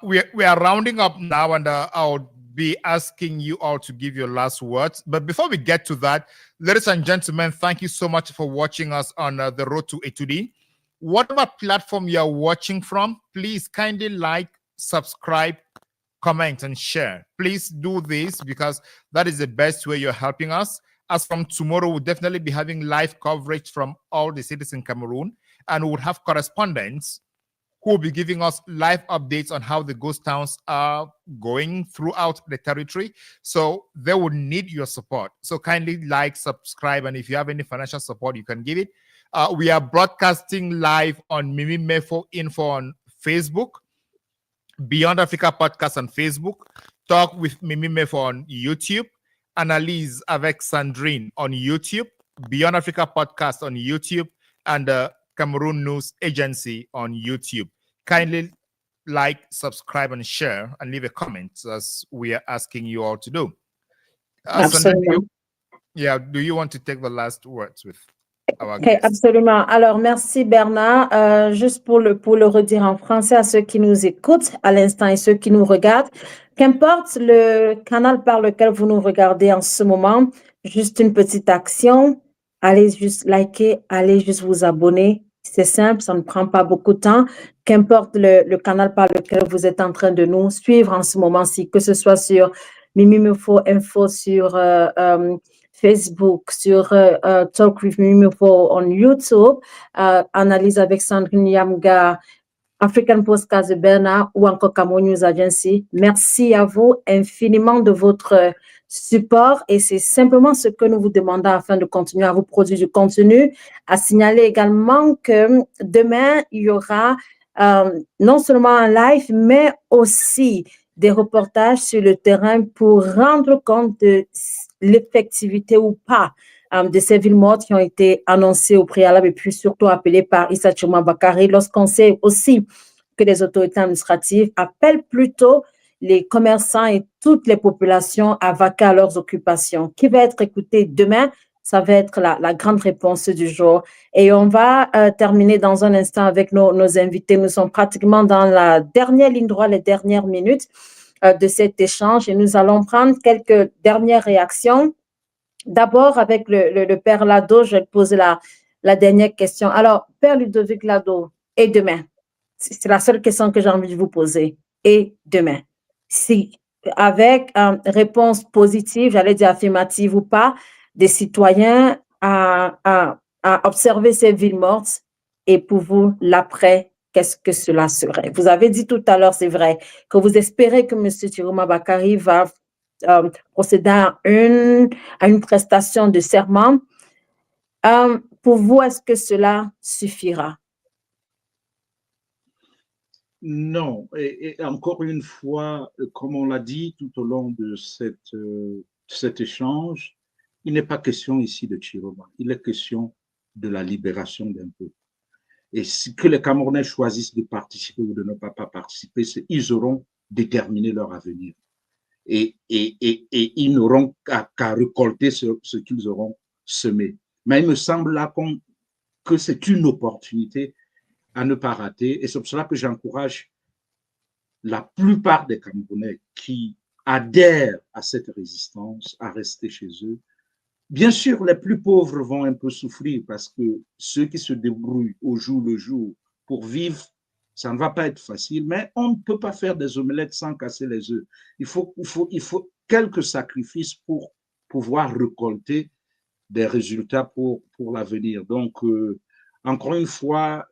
We are rounding up now, and I'll be asking you all to give your last words. But before we get to that, ladies and gentlemen, thank you so much for watching us on the road to A2D. Whatever platform you are watching from, please kindly like, subscribe, comment, and share. Please do this because that is the best way you're helping us. As from tomorrow, we'll definitely be having live coverage from all the cities in Cameroon, and we'll have correspondents who will be giving us live updates on how the ghost towns are going throughout the territory. So they would need your support. So kindly like, subscribe, and if you have any financial support, you can give it. We are broadcasting live on Mimi Mefo Info on Facebook, Beyond Africa Podcast on Facebook, Talk with Mimi Mefo on YouTube, Analyse avec Sandrine on YouTube, Beyond Africa Podcast on YouTube, and Cameroon News Agency on YouTube. Kindly like, subscribe, and share, and leave a comment as we are asking you all to do. Absolument. Do you want to take the last words with our Ok, guests? absolument. Alors, merci Bernard. Juste pour le redire en français à ceux qui nous écoutent à l'instant et ceux qui nous regardent, qu'importe le canal par lequel vous nous regardez en ce moment, juste une petite action, allez juste liker, allez juste vous abonner. C'est simple, ça ne prend pas beaucoup de temps. Qu'importe le canal par lequel vous êtes en train de nous suivre en ce moment-ci, que ce soit sur Mimi Mefo Info, sur Facebook, sur Talk with Mimi Mefo on YouTube, Analyse avec Sandrine Yamga, African Postcards de Bernard ou encore Cameroon News Agency. Merci à vous infiniment de votre support et c'est simplement ce que nous vous demandons afin de continuer à vous produire du contenu. À signaler également que demain, il y aura non seulement un live, mais aussi des reportages sur le terrain pour rendre compte de l'effectivité ou pas de ces villes mortes qui ont été annoncées au préalable et puis surtout appelées par Issa Tchiroma Bakary, lorsqu'on sait aussi que les autorités administratives appellent plutôt les commerçants et toutes les populations à vaquer à leurs occupations. Qui va être écouté demain? Ça va être la grande réponse du jour. Et on va terminer dans un instant avec nos invités. Nous sommes pratiquement dans la dernière ligne droite, les dernières minutes de cet échange et nous allons prendre quelques dernières réactions. D'abord, avec le père Lado, je vais te poser la dernière question. Alors, père Ludovic Lado, et demain? C'est la seule question que j'ai envie de vous poser. Et demain? Si, avec réponse positive, j'allais dire affirmative ou pas, des citoyens à observer ces villes mortes, et pour vous, l'après, qu'est-ce que cela serait? Vous avez dit tout à l'heure, c'est vrai, que vous espérez que M. Tchiroma Bakary va procéder à une prestation de serment. Pour vous, est-ce que cela suffira? Non, et encore une fois, comme on l'a dit tout au long de cet échange, il n'est pas question ici de Tchiroma, il est question de la libération d'un peuple. Et si que les Camerounais choisissent de participer ou de ne pas participer, ils auront déterminé leur avenir. Et ils n'auront qu'à récolter ce qu'ils auront semé. Mais il me semble là que c'est une opportunité à ne pas rater. Et c'est pour cela que j'encourage la plupart des Camerounais qui adhèrent à cette résistance à rester chez eux. Bien sûr, les plus pauvres vont un peu souffrir parce que ceux qui se débrouillent au jour le jour pour vivre, ça ne va pas être facile, mais on ne peut pas faire des omelettes sans casser les œufs. Il faut quelques sacrifices pour pouvoir récolter des résultats pour l'avenir. Donc, encore une fois,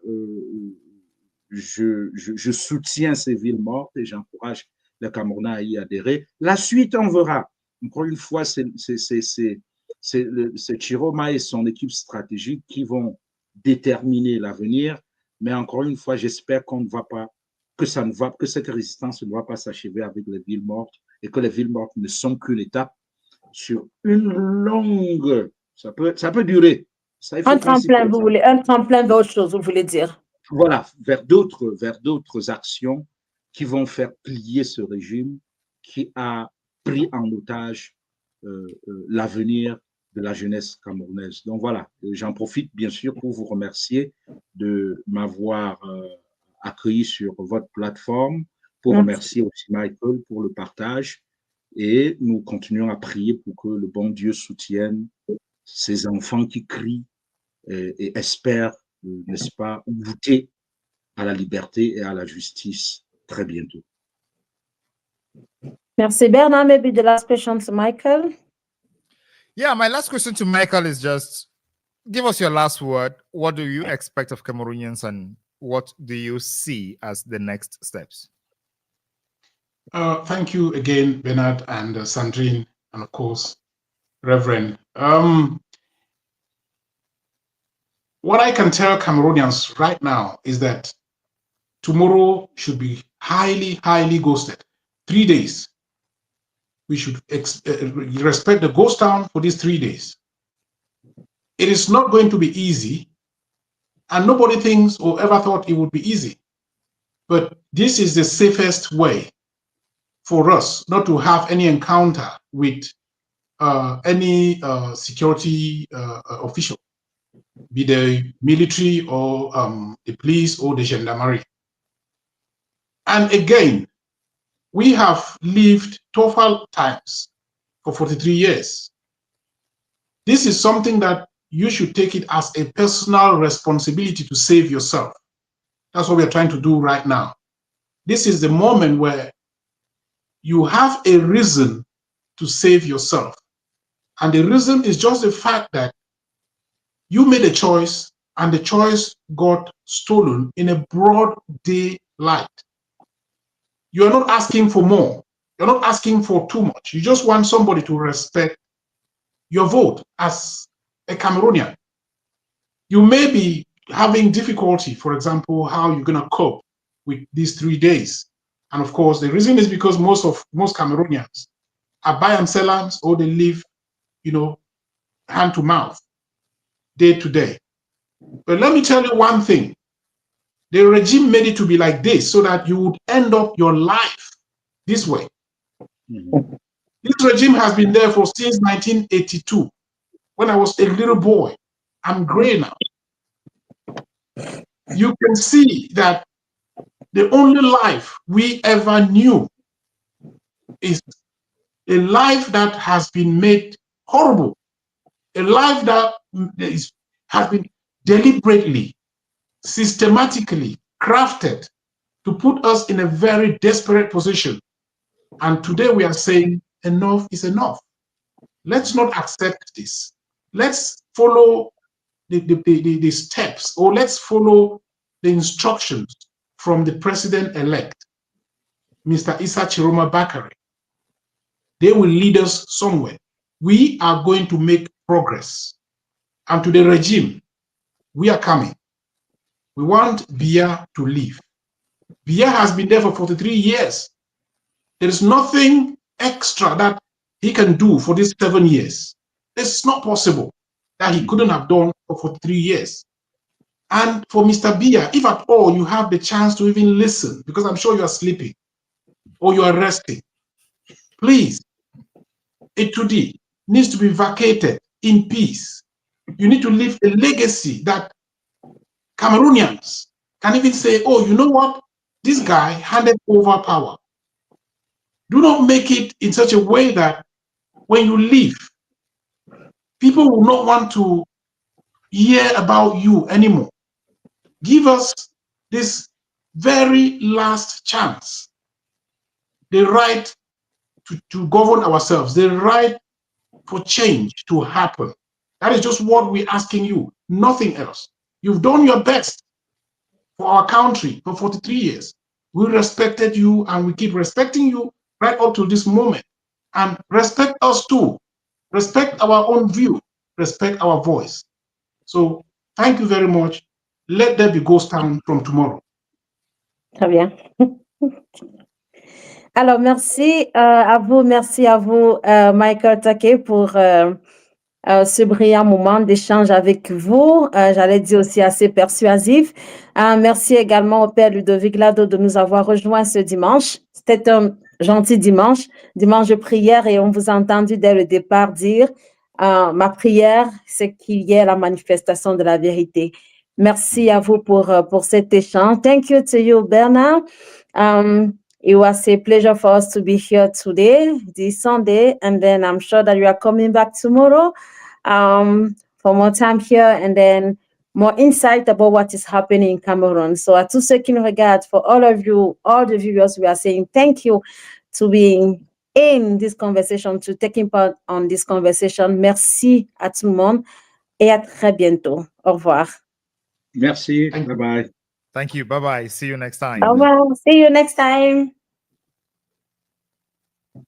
je soutiens ces villes mortes et j'encourage les Camerounais à y adhérer. La suite, on verra. Encore une fois, c'est Tchiroma et son équipe stratégique qui vont déterminer l'avenir. Mais encore une fois, j'espère que cette résistance ne va pas s'achever avec les villes mortes et que les villes mortes ne sont qu'une étape sur une longue. Ça peut durer. Ça, un tremplin, vous voulez, un tremplin d'autre chose, vous voulez dire? Voilà, vers d'autres actions qui vont faire plier ce régime qui a pris en otage l'avenir de la jeunesse camerounaise. Donc voilà, j'en profite bien sûr pour vous remercier de m'avoir accueilli sur votre plateforme, pour remercier aussi Michael pour le partage. Et nous continuons à prier pour que le bon Dieu soutienne ces enfants qui crient et espèrent, n'est-ce pas, goûter à la liberté et à la justice très bientôt. Merci. Bernard, maybe the last question to Michael. Yeah, my last question to Michael is just, give us your last word. What do you expect of Cameroonians and what do you see as the next steps? Thank you again, Bernard and Sandrine, and of course, Reverend. What I can tell Cameroonians right now is that tomorrow should be highly, highly ghosted. 3 days. We should respect the ghost town for these 3 days. It is not going to be easy, and nobody thinks or ever thought it would be easy. But this is the safest way for us not to have any encounter with any security official, be the military or the police or the gendarmerie. And again, we have lived tougher times for 43 years. This is something that you should take it as a personal responsibility to save yourself. That's what we are trying to do right now. This is the moment where you have a reason to save yourself. And the reason is just the fact that you made a choice and the choice got stolen in a broad daylight. You are not asking for more. You're not asking for too much. You just want somebody to respect your vote as a Cameroonian. You may be having difficulty, for example, how you're going to cope with these 3 days. And of course, the reason is because most Cameroonians are buy and sellers, or they live, hand to mouth, day to day. But let me tell you one thing. The regime made it to be like this so that you would end up your life this way. Mm-hmm. This regime has been there since 1982, when I was a little boy. I'm gray now. You can see that the only life we ever knew is a life that has been made horrible, a life that has been deliberately, systematically crafted to put us in a very desperate position. And today we are saying enough is enough. Let's not accept this. Let's follow the steps, or let's follow the instructions from the president-elect, Mr. Issa Tchiroma Bakary. They will lead us somewhere. We are going to make progress. And to the regime, we are coming. We want Biya to leave. Biya has been there for 43 years. There is nothing extra that he can do for these 7 years. It's not possible that he couldn't have done for 43 years. And for Mr. Biya, if at all you have the chance to even listen, because I'm sure you are sleeping or you are resting, please, Etudi needs to be vacated in peace. You need to leave a legacy that Cameroonians can even say, oh, you know what? This guy handed over power. Do not make it in such a way that when you leave, people will not want to hear about you anymore. Give us this very last chance, the right to govern ourselves, the right for change to happen. That is just what we're asking you, nothing else. You've done your best for our country for 43 years. We respected you and we keep respecting you right up to this moment. And respect us too. Respect our own view. Respect our voice. So thank you very much. Let there be ghost town from tomorrow. Très bien. Alors, merci à vous, Michael Take, pour ce brillant moment d'échange avec vous. J'allais dire aussi assez persuasif. Merci également au Père Ludovic Lado de nous avoir rejoints ce dimanche. C'était un gentil dimanche de prière, et on vous a entendu dès le départ dire ma prière, c'est qu'il y ait la manifestation de la vérité. Merci à vous pour cet échange. Thank you to you, Bernard. It was a pleasure for us to be here today, this Sunday, and then I'm sure that you are coming back tomorrow for more time here and then more insight about what is happening in Cameroon. So à tous ceux qui nous regardent, for all of you, all the viewers, we are saying thank you to being in this conversation, to taking part on this conversation. Merci à tout le monde et à très bientôt. Au revoir. Merci. Bye-bye. Thank you. Bye-bye. See you next time. Au revoir. See you next time.